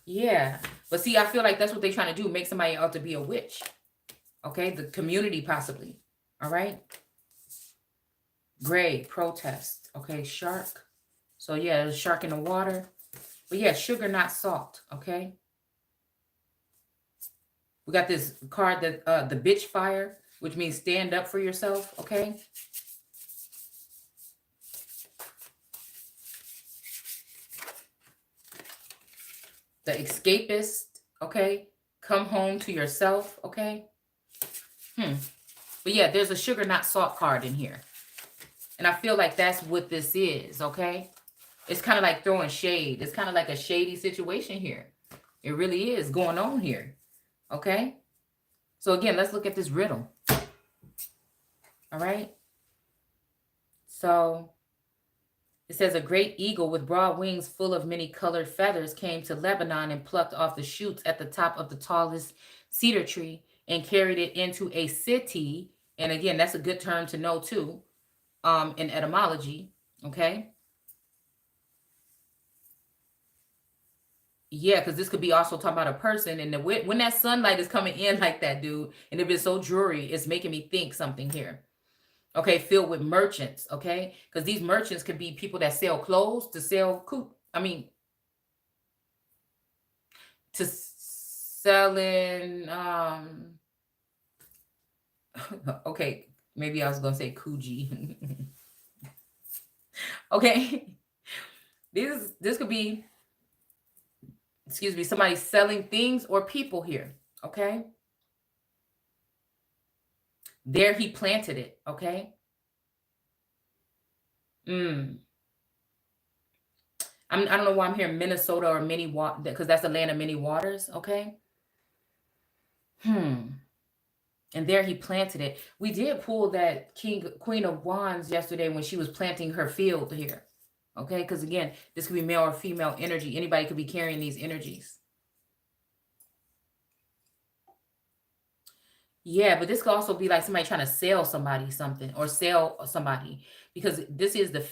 Yeah. But see, I feel like that's what they're trying to do. Make somebody out to be a witch. Okay. The community possibly. All right. Gray, protest. Okay. Shark. So yeah, there's a shark in the water. But yeah, sugar, not salt. Okay. We got this card that the bitch fire, which means stand up for yourself. Okay. The escapist. Okay. Come home to yourself. Okay. But yeah, there's a sugar, not salt card in here. And I feel like that's what this is. Okay. It's kind of like throwing shade. It's kind of like a shady situation here. It really is going on here. Okay. So again, let's look at this riddle. All right. So it says, a great eagle with broad wings full of many colored feathers came to Lebanon and plucked off the shoots at the top of the tallest cedar tree and carried it into a city. And again, that's a good term to know too, in etymology. Okay. Yeah, because this could be also talking about a person. And when that sunlight is coming in like that, dude, and if it's so dreary, it's making me think something here. Okay, filled with merchants, okay? Because these merchants could be people that sell clothes, to sell to selling, okay, maybe I was going to say Coogee. Okay, this could be, excuse me, somebody selling things or people here, okay? There he planted it, okay? I don't know why I'm hearing Minnesota or many water, because that's the land of many waters, okay? And there he planted it. We did pull that Queen of Wands yesterday when she was planting her field here, okay? Because again, this could be male or female energy. Anybody could be carrying these energies. Yeah, but this could also be like somebody trying to sell somebody something or sell somebody, because this is the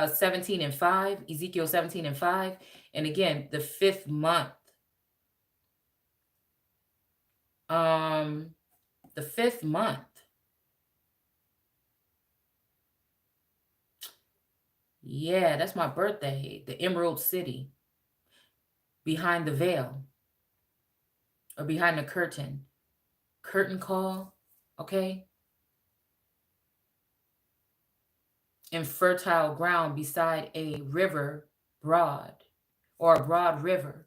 17 and 5, Ezekiel 17 and 5. And again, the 5th month. The 5th month. Yeah, that's my birthday. The Emerald City. Behind the veil. Or behind the curtain. Curtain call, okay? In fertile ground beside a river broad, or a broad river.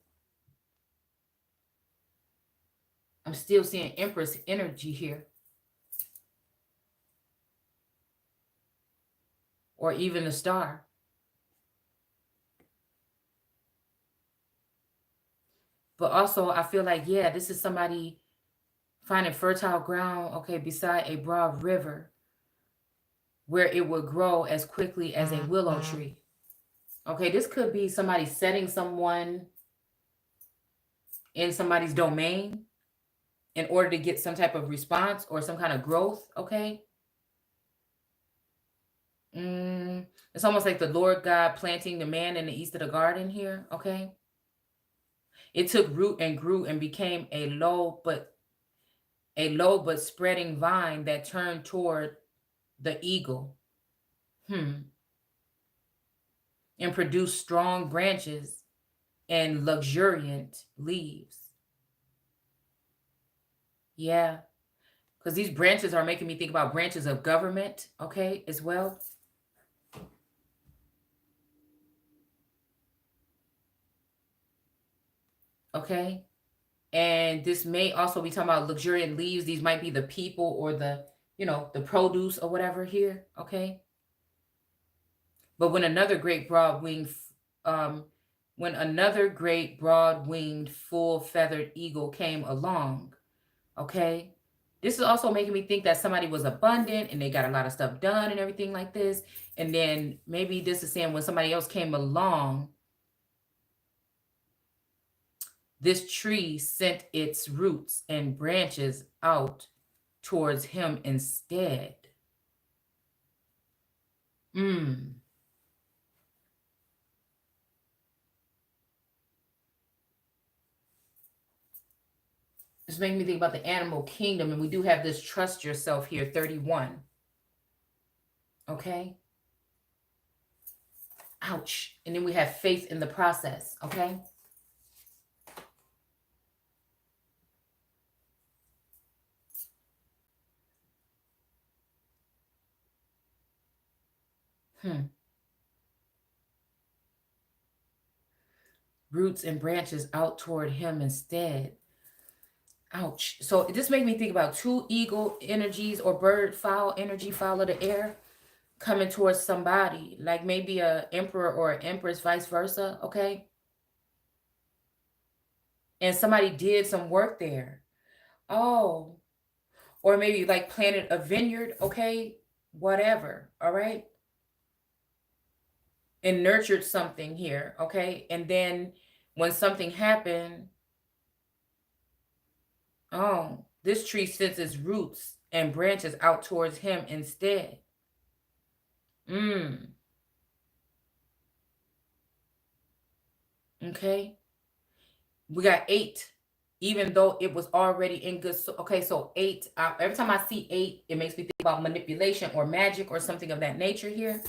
I'm still seeing Empress energy here. Or even a star. But also, I feel like, yeah, this is somebody finding fertile ground, okay, beside a broad river where it would grow as quickly as a willow tree. Okay, this could be somebody setting someone in somebody's domain in order to get some type of response or some kind of growth, okay? It's almost like the Lord God planting the man in the east of the garden here, okay? It took root and grew and became a low but spreading vine that turned toward the eagle. And produced strong branches and luxuriant leaves. Yeah. Because these branches are making me think about branches of government, okay, as well. Okay. And this may also be talking about luxuriant leaves. These might be the people or the, the produce or whatever here, okay? But when another great broad-winged, full-feathered eagle came along, okay? This is also making me think that somebody was abundant and they got a lot of stuff done and everything like this. And then maybe this is saying when somebody else came along, This tree sent its roots and branches out towards him instead. It's making me think about the animal kingdom, and we do have this trust yourself here, 31. Okay? Ouch. And then we have faith in the process, okay? Roots and branches out toward him instead. Ouch. So this made me think about two eagle energies or bird, fowl energy, fowl of the air, coming towards somebody, like maybe a emperor or an empress, vice versa, okay? And somebody did some work there. Oh, or maybe like planted a vineyard, okay? Whatever, all right? And nurtured something here, okay? And then when something happened, oh, this tree sends its roots and branches out towards him instead. Okay. We got 8, even though it was already in good. Okay, so 8. Every time I see 8, it makes me think about manipulation or magic or something of that nature here.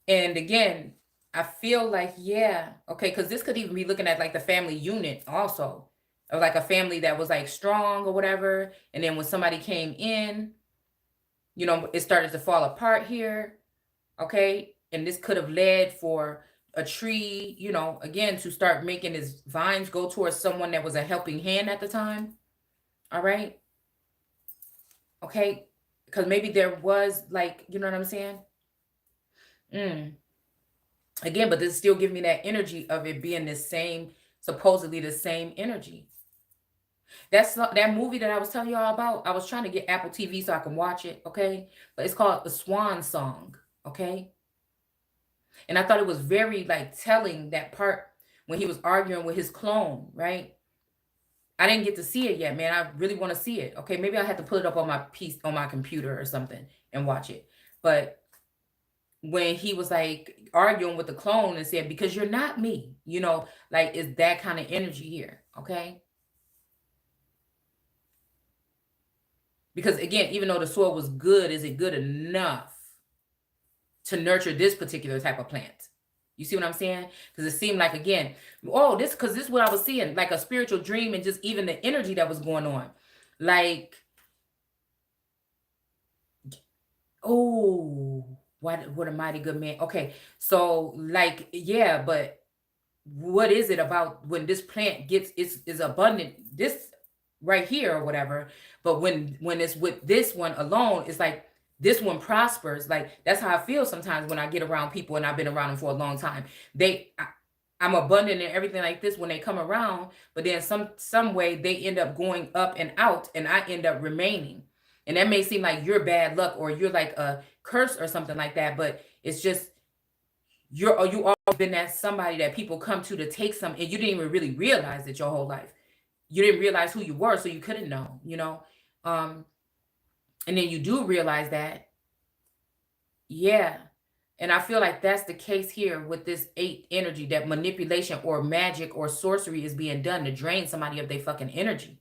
And again, I feel like, yeah, okay, because this could even be looking at like the family unit also, of like a family that was like strong or whatever. And then when somebody came in, you know, it started to fall apart here. Okay. And this could have led for a tree, you know, again, to start making its vines go towards someone that was a helping hand at the time. All right. Okay. Because maybe there was like, you know what I'm saying? Again, but this still gives me that energy of it being the same, supposedly the same energy. That's not that movie that I was telling y'all about. I was trying to get Apple TV so I can watch it, okay? But it's called The Swan Song, okay? And I thought it was very like telling, that part when he was arguing with his clone, right? I didn't get to see it yet, man. I really want to see it. Okay, maybe I have to put it up on my piece on my computer or something and watch it. But when he was like arguing with the clone and said, because you're not me, you know, like it's that kind of energy here, okay? Because again, even though the soil was good, is it good enough to nurture this particular type of plant? You see what I'm saying? Because it seemed like, again, oh, this is what I was seeing, like a spiritual dream, and just even the energy that was going on. Like, oh, what a mighty good man. Okay, so like, yeah, but what is it about when this plant gets is abundant, this right here or whatever, but when it's with this one alone, it's like this one prospers. Like that's how I feel sometimes when I get around people, and I've been around them for a long time. I'm abundant and everything like this when they come around, but then some way they end up going up and out, and I end up remaining. And that may seem like you're bad luck or you're like a curse or something like that, but it's just you always been that somebody that people come to take some, and you didn't even really realize it your whole life. You didn't realize who you were, so you couldn't know, you know. And then you do realize that, yeah. And I feel like that's the case here with this 8 energy, that manipulation or magic or sorcery is being done to drain somebody of their fucking energy.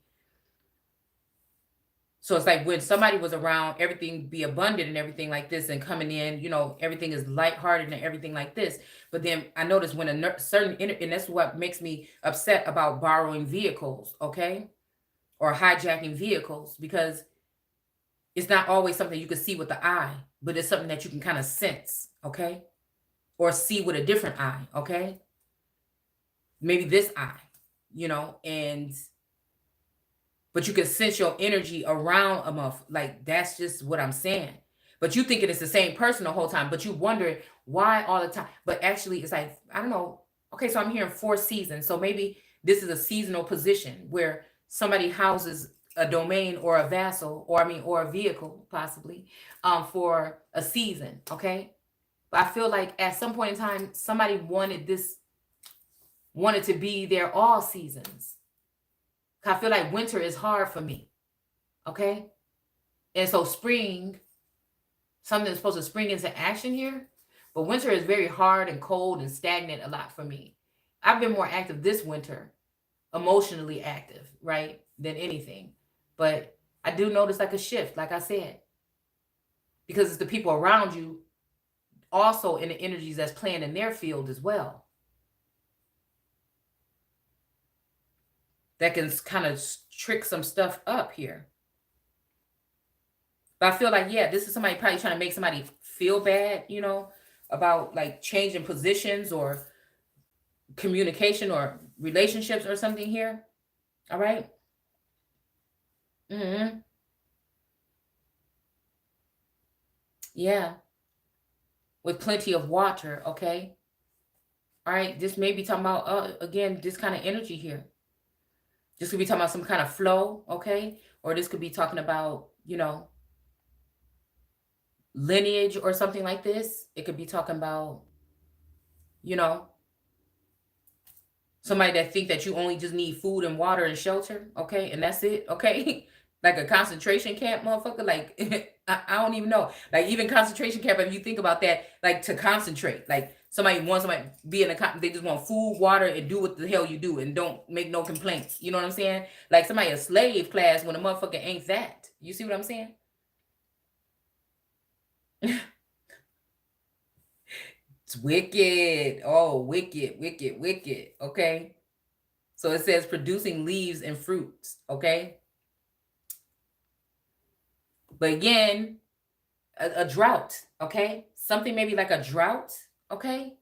So it's like when somebody was around, everything be abundant and everything like this, and coming in, you know, everything is lighthearted and everything like this. But then I noticed when a certain, and that's what makes me upset about borrowing vehicles, okay? Or hijacking vehicles, because it's not always something you can see with the eye, but it's something that you can kind of sense, okay? Or see with a different eye, okay? Maybe this eye, you know, but you can sense your energy around a month. Like, that's just what I'm saying. But you thinking it's the same person the whole time, but you wonder why all the time. But actually, it's like, I don't know. Okay, so I'm hearing 4 seasons. So maybe this is a seasonal position where somebody houses a domain or a vassal, or a vehicle possibly, for a season, okay? But I feel like at some point in time, somebody wanted this wanted to be there all seasons. I feel like winter is hard for me. Okay? And so spring, something that's supposed to spring into action here, but winter is very hard and cold and stagnant a lot for me. I've been more active this winter, emotionally active, right, than anything. But I do notice like a shift, like I said, because it's the people around you also in the energies that's playing in their field as well that can kind of trick some stuff up here. But I feel like, yeah, this is somebody probably trying to make somebody feel bad, you know, about like changing positions or communication or relationships or something here. All right. Yeah. With plenty of water. Okay. All right. This may be talking about, again, this kind of energy here. This could be talking about some kind of flow. Okay. Or this could be talking about, you know, lineage or something like this. It could be talking about, you know, somebody that think that you only just need food and water and shelter, okay, and that's it, okay? Like a concentration camp, motherfucker. Like I don't even know. Like even concentration camp, if you think about that, like to concentrate, like somebody wants somebody be in a, they just want food, water, and do what the hell you do, and don't make no complaints. You know what I'm saying? Like somebody a slave class when a motherfucker ain't that. You see what I'm saying? It's wicked. Oh, wicked, wicked, wicked. Okay. So it says producing leaves and fruits. Okay. But again, a drought. Okay. Something maybe like a drought. Okay.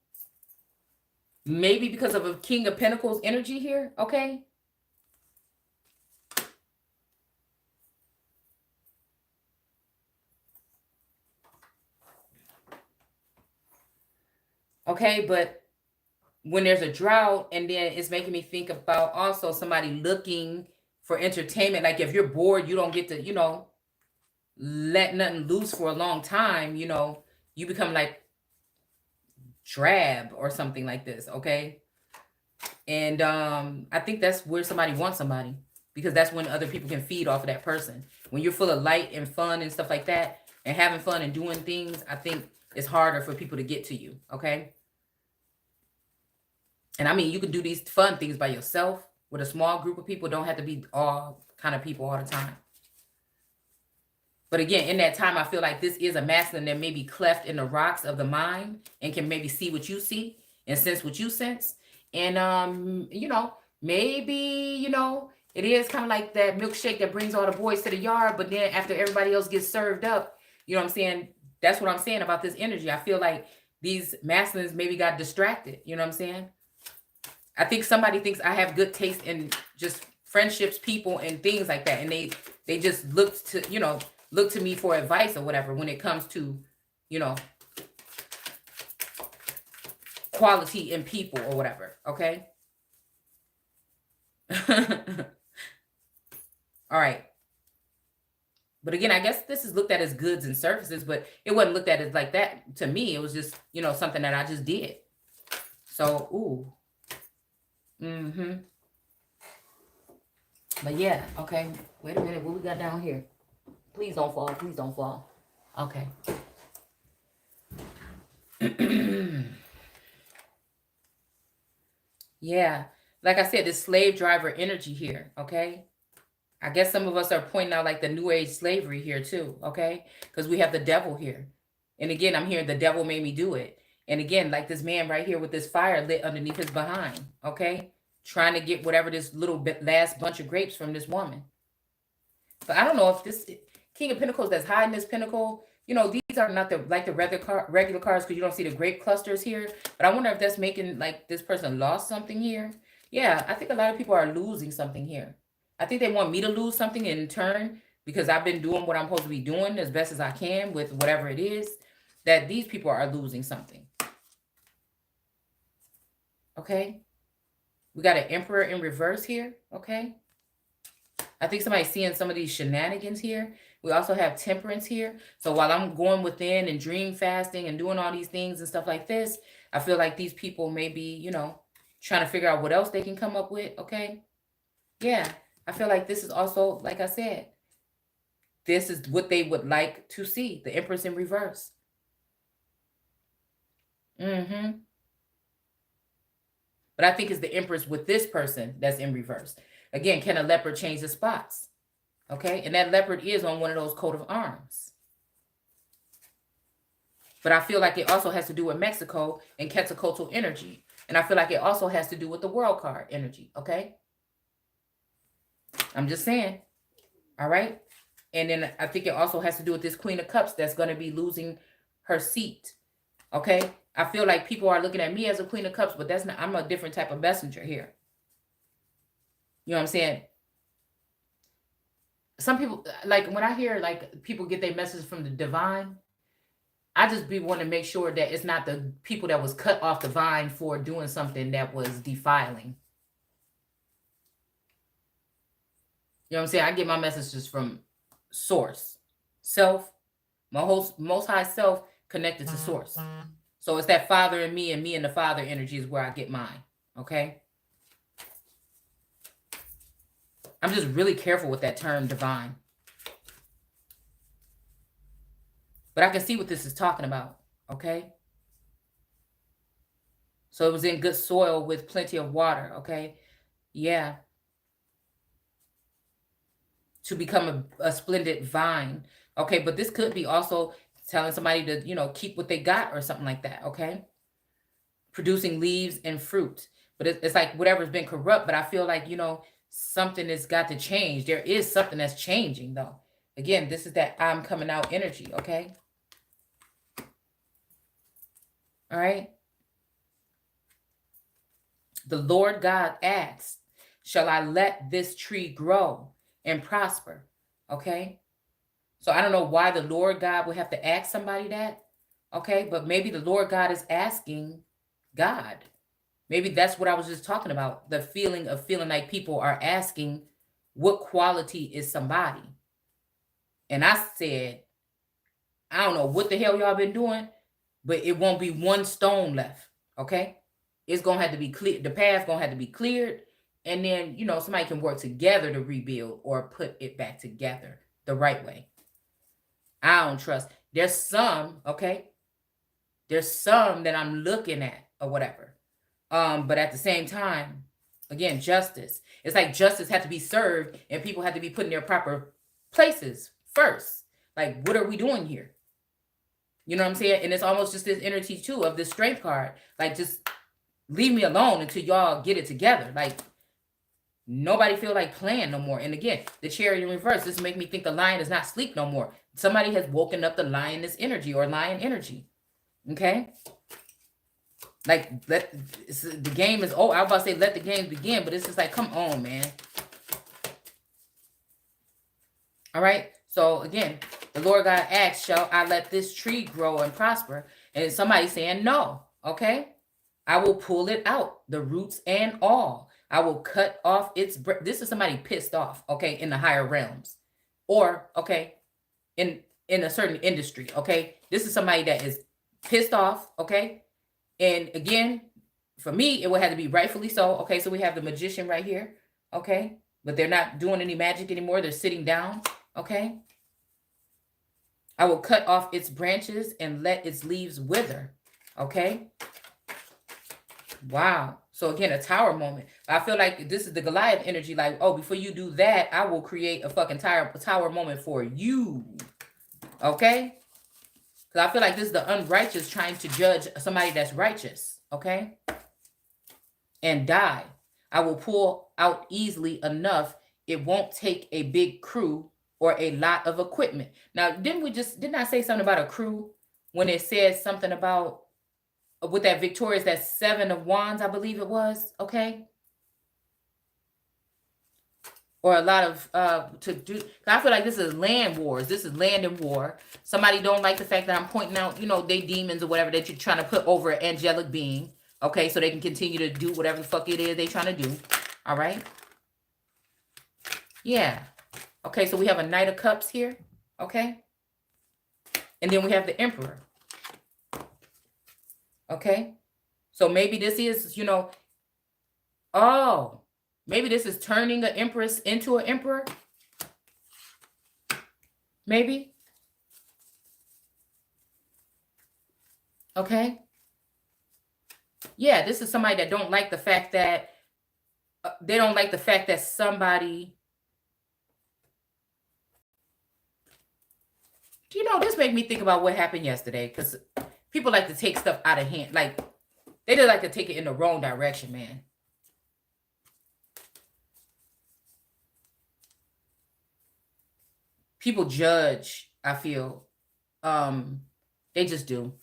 Maybe because of a King of Pentacles energy here. Okay. Okay, but when there's a drought, and then it's making me think about also somebody looking for entertainment. Like if you're bored, you don't get to, you know, let nothing loose for a long time, you know, you become like drab or something like this. Okay. And I think that's where somebody wants somebody, because that's when other people can feed off of that person. When you're full of light and fun and stuff like that, and having fun and doing things, I think it's harder for people to get to you. Okay. And I mean, you can do these fun things by yourself with a small group of people. Don't have to be all kind of people all the time. But again, in that time, I feel like this is a masculine that may be cleft in the rocks of the mind and can maybe see what you see and sense what you sense. And, you know, maybe, you know, it is kind of like that milkshake that brings all the boys to the yard. But then after everybody else gets served up, you know what I'm saying? That's what I'm saying about this energy. I feel like these masculines maybe got distracted. You know what I'm saying? I think somebody thinks I have good taste in just friendships, people, and things like that. And they just look to, you know, look to me for advice or whatever when it comes to, you know, quality in people or whatever. Okay. All right. But again, I guess this is looked at as goods and services, but it wasn't looked at as like that to me. It was just, you know, something that I just did. So, ooh. But yeah, okay. Wait a minute. What we got down here? Please don't fall. Please don't fall. Okay. Yeah. Like I said, this slave driver energy here, okay? I guess some of us are pointing out like the new age slavery here too, okay? Because we have the devil here. And again, I'm hearing the devil made me do it. And again, like this man right here with this fire lit underneath his behind, okay? Trying to get whatever this little bit last bunch of grapes from this woman. But I don't know if this King of Pentacles that's hiding this pentacle, you know, these are not the like the regular cards, because you don't see the grape clusters here. But I wonder if that's making like this person lost something here. Yeah, I think a lot of people are losing something here. I think they want me to lose something in turn, because I've been doing what I'm supposed to be doing as best as I can with whatever it is, that these people are losing something. Okay. We got an Emperor in reverse here. Okay. I think somebody's seeing some of these shenanigans here. We also have Temperance here. So while I'm going within and dream fasting and doing all these things and stuff like this, I feel like these people may be, you know, trying to figure out what else they can come up with, okay? Yeah, I feel like this is also, like I said, this is what they would like to see, the Empress in reverse. But I think it's the Empress with this person that's in reverse. Again, can a leopard change the spots? Okay, and that leopard is on one of those coat of arms. But I feel like it also has to do with Mexico and Quetzalcoatl energy. And I feel like it also has to do with the world card energy, okay? I'm just saying, all right? And then I think it also has to do with this Queen of Cups that's going to be losing her seat, okay? I feel like people are looking at me as a Queen of Cups, but that's not, I'm a different type of messenger here. You know what I'm saying? Some people, like when I hear like people get their message from the divine, I just be wanting to make sure that it's not the people that was cut off the vine for doing something that was defiling. You know what I'm saying? I get my messages from source, self, my whole most high self connected to source. So it's that Father in me and me and the Father energy is where I get mine. Okay. I'm just really careful with that term divine. But I can see what this is talking about. Okay. So it was in good soil with plenty of water. Okay. Yeah. To become a splendid vine. Okay. But this could be also telling somebody to, you know, keep what they got or something like that. Okay. Producing leaves and fruit. But it's like whatever's been corrupt. But I feel like, you know, something has got to change. There is something that's changing though. Again, this is that I'm coming out energy. Okay. All right. The Lord God asks, shall I let this tree grow and prosper? Okay. So I don't know why the Lord God would have to ask somebody that. Okay. But maybe the Lord God is asking God. Maybe that's what I was just talking about. The feeling of feeling like people are asking what quality is somebody. And I said, I don't know what the hell y'all been doing, but it won't be one stone left. Okay. It's going to have to be clear. The path going to have to be cleared. And then, you know, somebody can work together to rebuild or put it back together the right way. I don't trust. There's some, okay. There's some that I'm looking at or whatever. But at the same time, again, justice. It's like justice had to be served and people had to be put in their proper places first. Like, what are we doing here? You know what I'm saying? And it's almost just this energy too of this strength card. Like, just leave me alone until y'all get it together. Like, nobody feel like playing no more. And again, the Chariot in reverse, this make me think the lion is not sleep no more. Somebody has woken up the lioness energy or lion energy. Okay? Like, the game is, oh, I was about to say let the game begin, but it's just like, come on, man. All right? So, again, the Lord God asks, shall I let this tree grow and prosper? And somebody's saying no, okay? I will pull it out, the roots and all. I will cut off its, this is somebody pissed off, okay, in the higher realms. Or, okay, in a certain industry, okay? This is somebody that is pissed off, okay? And again, for me, it would have to be rightfully so. Okay, so we have the magician right here. Okay, but they're not doing any magic anymore. They're sitting down. Okay. I will cut off its branches and let its leaves wither. Okay. Wow. So again, a tower moment. I feel like this is the Goliath energy. Like, oh, before you do that, I will create a fucking tower moment for you. Okay. Because I feel like this is the unrighteous trying to judge somebody that's righteous, okay? And die. I will pull out easily enough. It won't take a big crew or a lot of equipment. Now, didn't I say something about a crew when it says something about, with that victorious, that 7 of Wands, I believe it was, okay? Or a lot of, I feel like this is land wars. This is land and war. Somebody don't like the fact that I'm pointing out, you know, they demons or whatever that you're trying to put over an angelic being. Okay, so they can continue to do whatever the fuck it is they trying to do. All right. Yeah. Okay, so we have a Knight of Cups here. Okay. And then we have the Emperor. Okay. So maybe this is, you know, Oh, maybe this is turning an empress into an emperor. Maybe. Okay. Yeah, this is somebody that don't like the fact that they don't like the fact that somebody, you know, this made me think about what happened yesterday, because people like to take stuff out of hand. Like, they just like to take it in the wrong direction, man. People judge, I feel. They just do.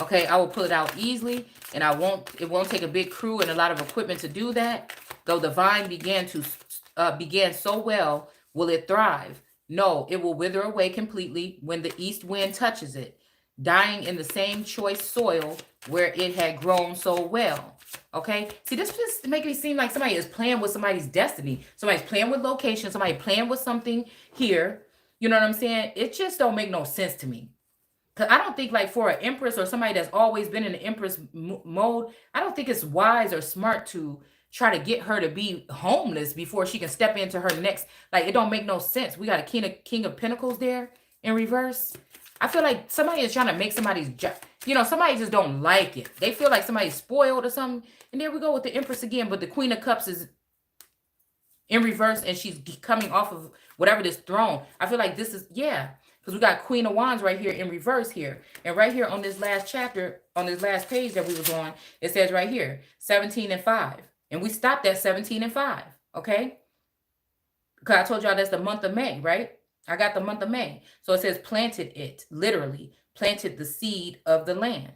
Okay, I will pull it out easily, and it won't take a big crew and a lot of equipment to do that. Though the vine began so well, will it thrive? No, it will wither away completely when the east wind touches it, dying in the same choice soil where it had grown so well. Okay, see, this just makes me seem like somebody is playing with somebody's destiny. Somebody's playing with location, somebody playing with something here. You know what I'm saying? It just don't make no sense to me. Because I don't think, like, for an empress or somebody that's always been in the empress mode, I don't think it's wise or smart to try to get her to be homeless before she can step into her next. Like, it don't make no sense. We got a king of pentacles there in reverse. I feel like somebody is trying to make somebody's job. You know, somebody just don't like it. They feel like somebody's spoiled or something. And there we go with the empress again. But the queen of cups is in reverse, and she's coming off of whatever this throne. I feel like this is, yeah. Because we got Queen of Wands right here in reverse here. And right here on this last chapter, on this last page that we was on, it says right here, 17 and 5. And we stopped at 17 and 5, okay? Because I told y'all that's the month of May, right? I got the month of May. So it says planted it, literally. Planted the seed of the land,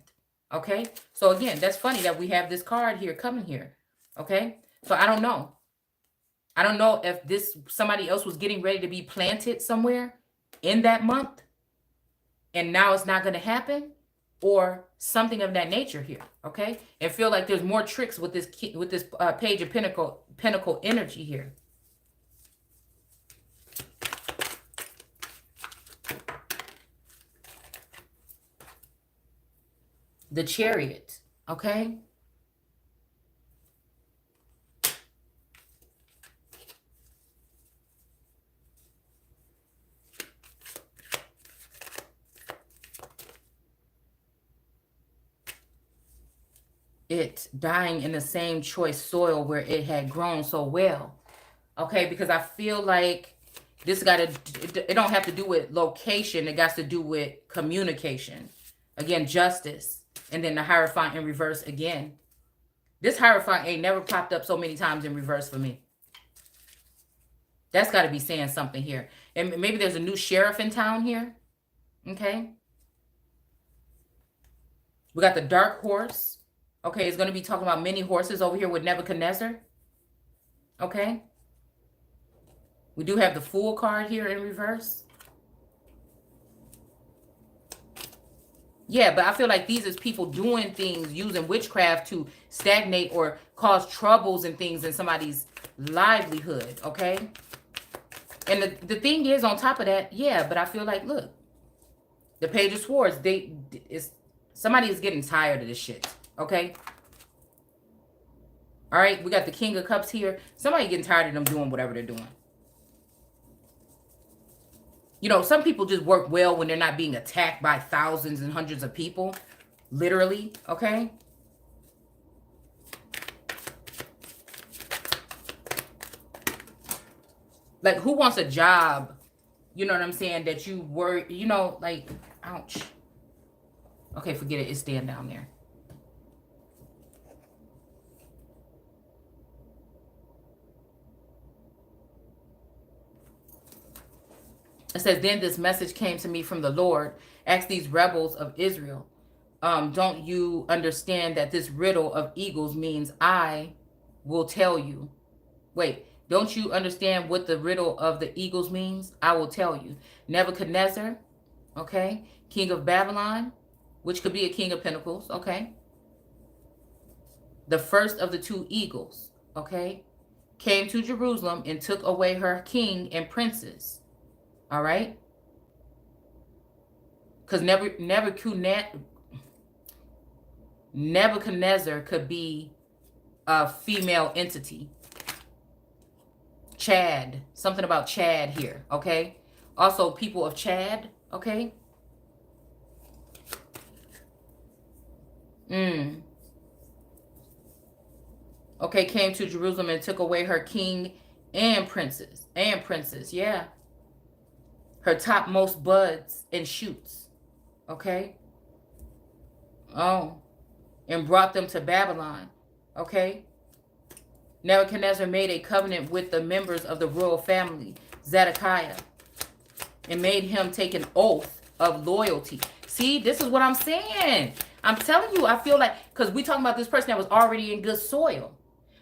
okay? So again, that's funny that we have this card here coming here, okay? So I don't know. I don't know if somebody else was getting ready to be planted somewhere in that month, and now it's not going to happen, or something of that nature here, okay? And feel like there's more tricks with this page of pentacle energy here. The Chariot, okay? It dying in the same choice soil where it had grown so well. Okay, because I feel like this it don't have to do with location. It got to do with communication. Again, justice. And then the Hierophant in reverse again. This Hierophant ain't never popped up so many times in reverse for me. That's got to be saying something here. And maybe there's a new sheriff in town here. Okay. We got the Dark Horse. Okay, it's going to be talking about many horses over here with Nebuchadnezzar. Okay. We do have the Fool card here in reverse. Yeah, but I feel like these is people doing things, using witchcraft to stagnate or cause troubles and things in somebody's livelihood, okay? And the thing is, on top of that, yeah, but I feel like, look, the Page of Swords, somebody is getting tired of this shit, okay? All right, we got the King of Cups here. Somebody getting tired of them doing whatever they're doing. You know, some people just work well when they're not being attacked by thousands and hundreds of people. Literally, okay? Like, who wants a job, you know what I'm saying, that you work, you know, like, ouch. Okay, forget it. It's staying down there. It says, then this message came to me from the Lord. Ask these rebels of Israel. Don't you understand that this riddle of eagles means I will tell you? Wait, don't you understand what the riddle of the eagles means? I will tell you. Nebuchadnezzar, okay, king of Babylon, which could be a king of pentacles, okay? The first of the two eagles, okay, came to Jerusalem and took away her king and princes. All right? Because Nebuchadnezzar could be a female entity. Chad. Something about Chad here, okay? Also, people of Chad, okay? Okay, came to Jerusalem and took away her king and princes. Yeah. Her topmost buds and shoots, okay? Oh, and brought them to Babylon, okay? Nebuchadnezzar made a covenant with the members of the royal family, Zedekiah, and made him take an oath of loyalty. See, this is what I'm saying. I'm telling you, I feel like, because we talking about this person that was already in good soil.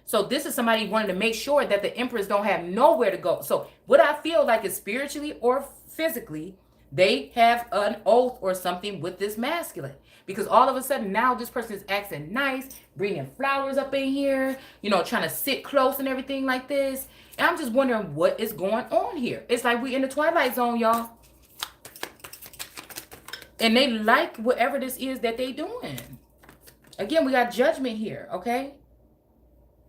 So this is somebody wanting to make sure that the emperors don't have nowhere to go. So what I feel like is spiritually or physically, they have an oath or something with this masculine. Because all of a sudden now this person is acting nice, bringing flowers up in here, you know, trying to sit close and everything like this. And I'm just wondering what is going on here. It's like we in the twilight zone, y'all. And they like whatever this is that they doing. Again, we got judgment here, okay?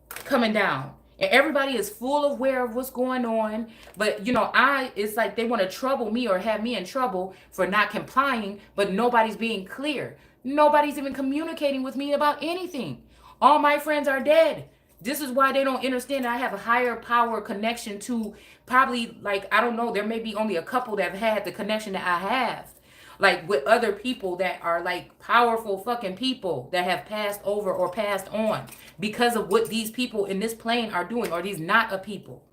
Coming down. And everybody is full aware of what's going on. But, you know, it's like they want to trouble me or have me in trouble for not complying. But nobody's being clear. Nobody's even communicating with me about anything. All my friends are dead. This is why they don't understand that I have a higher power connection to probably, like, I don't know, there may be only a couple that have had the connection that I have. Like with other people that are like powerful fucking people that have passed over or passed on because of what these people in this plane are doing, or these not a people.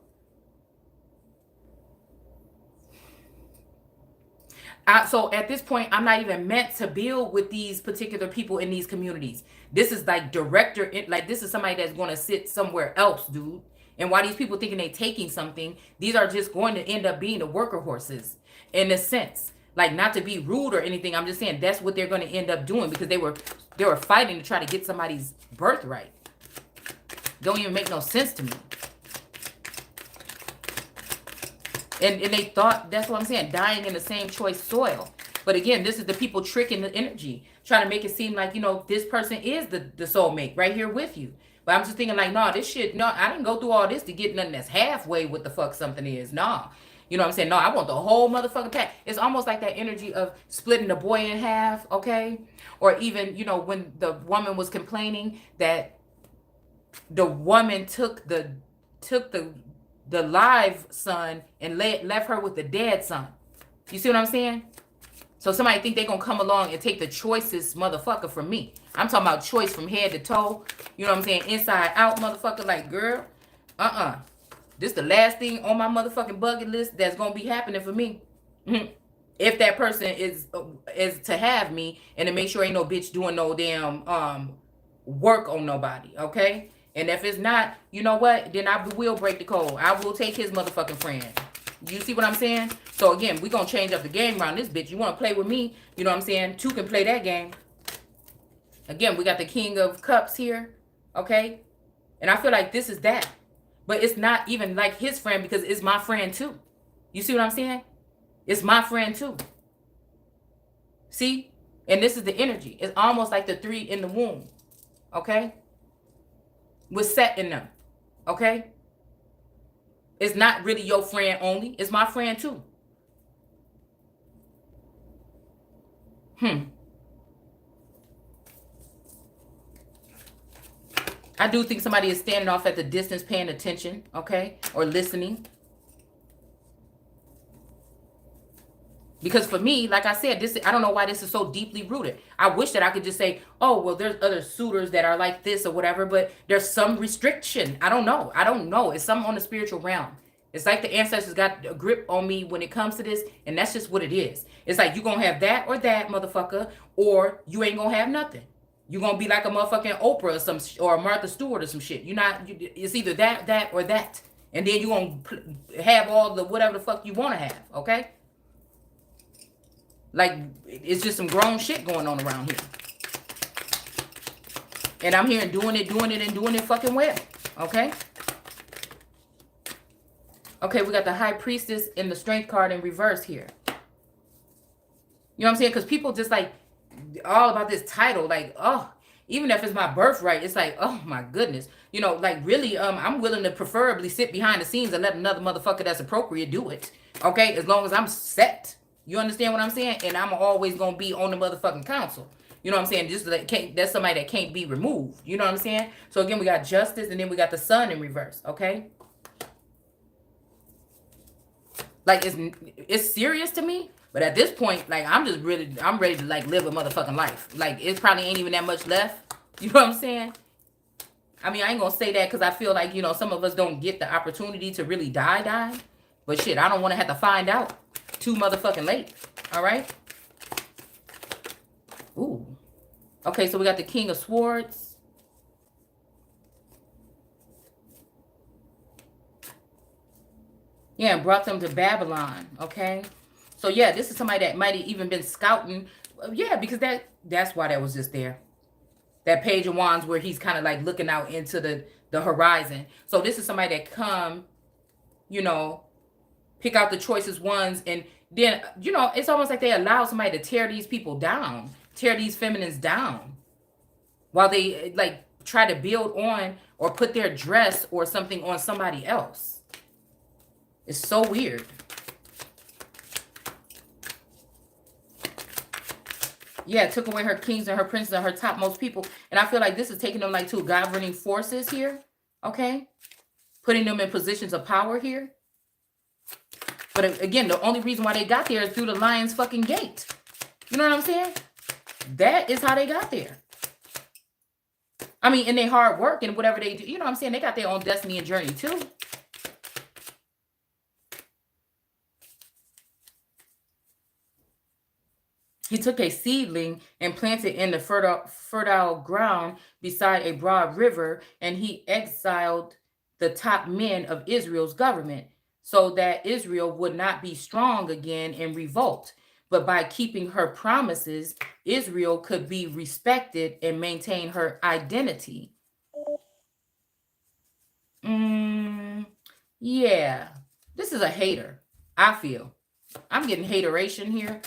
So at this point, I'm not even meant to build with these particular people in these communities. This is like director, like this is somebody that's going to sit somewhere else, dude. And why these people thinking they taking something, these are just going to end up being the worker horses in a sense. Like, not to be rude or anything, I'm just saying that's what they're going to end up doing because they were fighting to try to get somebody's birthright. Don't even make no sense to me. And they thought, that's what I'm saying, dying in the same choice soil. But again, this is the people tricking the energy, trying to make it seem like, you know, this person is the soulmate right here with you. But I'm just thinking like, nah, this shit, no, I didn't go through all this to get nothing that's halfway what the fuck something is. Nah. You know what I'm saying? No, I want the whole motherfucking pack. It's almost like that energy of splitting the boy in half, okay? Or even, you know, when the woman was complaining that the woman took the live son and left her with the dead son. You see what I'm saying? So somebody think they gonna come along and take the choicest motherfucker from me. I'm talking about choice from head to toe. You know what I'm saying? Inside out, motherfucker. Like, girl, this the last thing on my motherfucking bucket list that's gonna be happening for me. If that person is to have me and to make sure ain't no bitch doing no damn work on nobody, okay? And if it's not, you know what? Then I will break the code. I will take his motherfucking friend. You see what I'm saying? So again, we gonna change up the game around this bitch. You wanna play with me? You know what I'm saying? Two can play that game. Again, we got the King of Cups here, okay? And I feel like this is that. But it's not even like his friend because it's my friend too. You see what I'm saying? It's my friend too. See? And this is the energy. It's almost like the three in the womb. Okay? With Set in them. Okay? It's not really your friend only. It's my friend too. I do think somebody is standing off at the distance paying attention, okay? Or listening. Because for me, like I said, I don't know why this is so deeply rooted. I wish that I could just say, oh, well, there's other suitors that are like this or whatever, but there's some restriction. I don't know. It's something on the spiritual realm. It's like the ancestors got a grip on me when it comes to this, and that's just what it is. It's like you gonna have that, motherfucker, or you ain't gonna have nothing. You're going to be like a motherfucking Oprah or a Martha Stewart or some shit. It's either that or that. And then you're going to have all the whatever the fuck you want to have, okay? Like, it's just some grown shit going on around here. And I'm here and doing it fucking well, okay? Okay, we got the High Priestess and the Strength card in reverse here. You know what I'm saying? Because people just like, all about this title, like, oh, even if it's my birthright, it's like, oh my goodness. You know, like really, I'm willing to preferably sit behind the scenes and let another motherfucker that's appropriate do it. Okay, as long as I'm set. You understand what I'm saying? And I'm always gonna be on the motherfucking council. You know what I'm saying? Just that's somebody that can't be removed. You know what I'm saying? So again, we got justice, and then we got the sun in reverse. Okay. Like it's serious to me, but at this point, like I'm ready to like live a motherfucking life. Like it probably ain't even that much left. You know what I'm saying? I mean, I ain't gonna say that because I feel like, you know, some of us don't get the opportunity to really die. But shit, I don't want to have to find out too motherfucking late. All right. Ooh. Okay, so we got the King of Swords. Yeah, and brought them to Babylon. Okay. So yeah, this is somebody that might have even been scouting. Yeah, because that's why that was just there. That Page of Wands where he's kind of like looking out into the horizon. So this is somebody that come, you know, pick out the choicest ones. And then, you know, it's almost like they allow somebody to tear these people down. Tear these feminines down. While they like try to build on or put their dress or something on somebody else. It's so weird. Yeah, took away her kings and her princes and her topmost people. And I feel like this is taking them like to governing forces here. Okay. Putting them in positions of power here. But again, the only reason why they got there is through the lion's fucking gate. You know what I'm saying? That is how they got there. I mean, and they hard work and whatever they do. You know what I'm saying? They got their own destiny and journey too. He took a seedling and planted in the fertile ground beside a broad river, and he exiled the top men of Israel's government so that Israel would not be strong again in revolt. But by keeping her promises, Israel could be respected and maintain her identity. Yeah, this is a hater, I feel. I'm getting hateration here.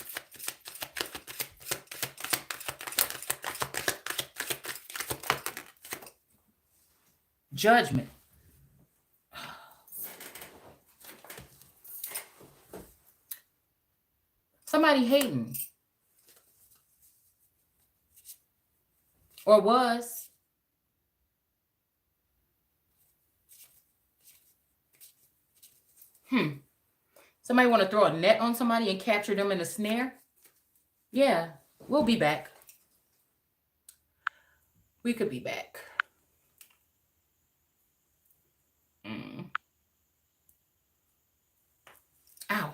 Judgment. Somebody hating. Or was. Somebody want to throw a net on somebody and capture them in a snare? Yeah, we'll be back. We could be back.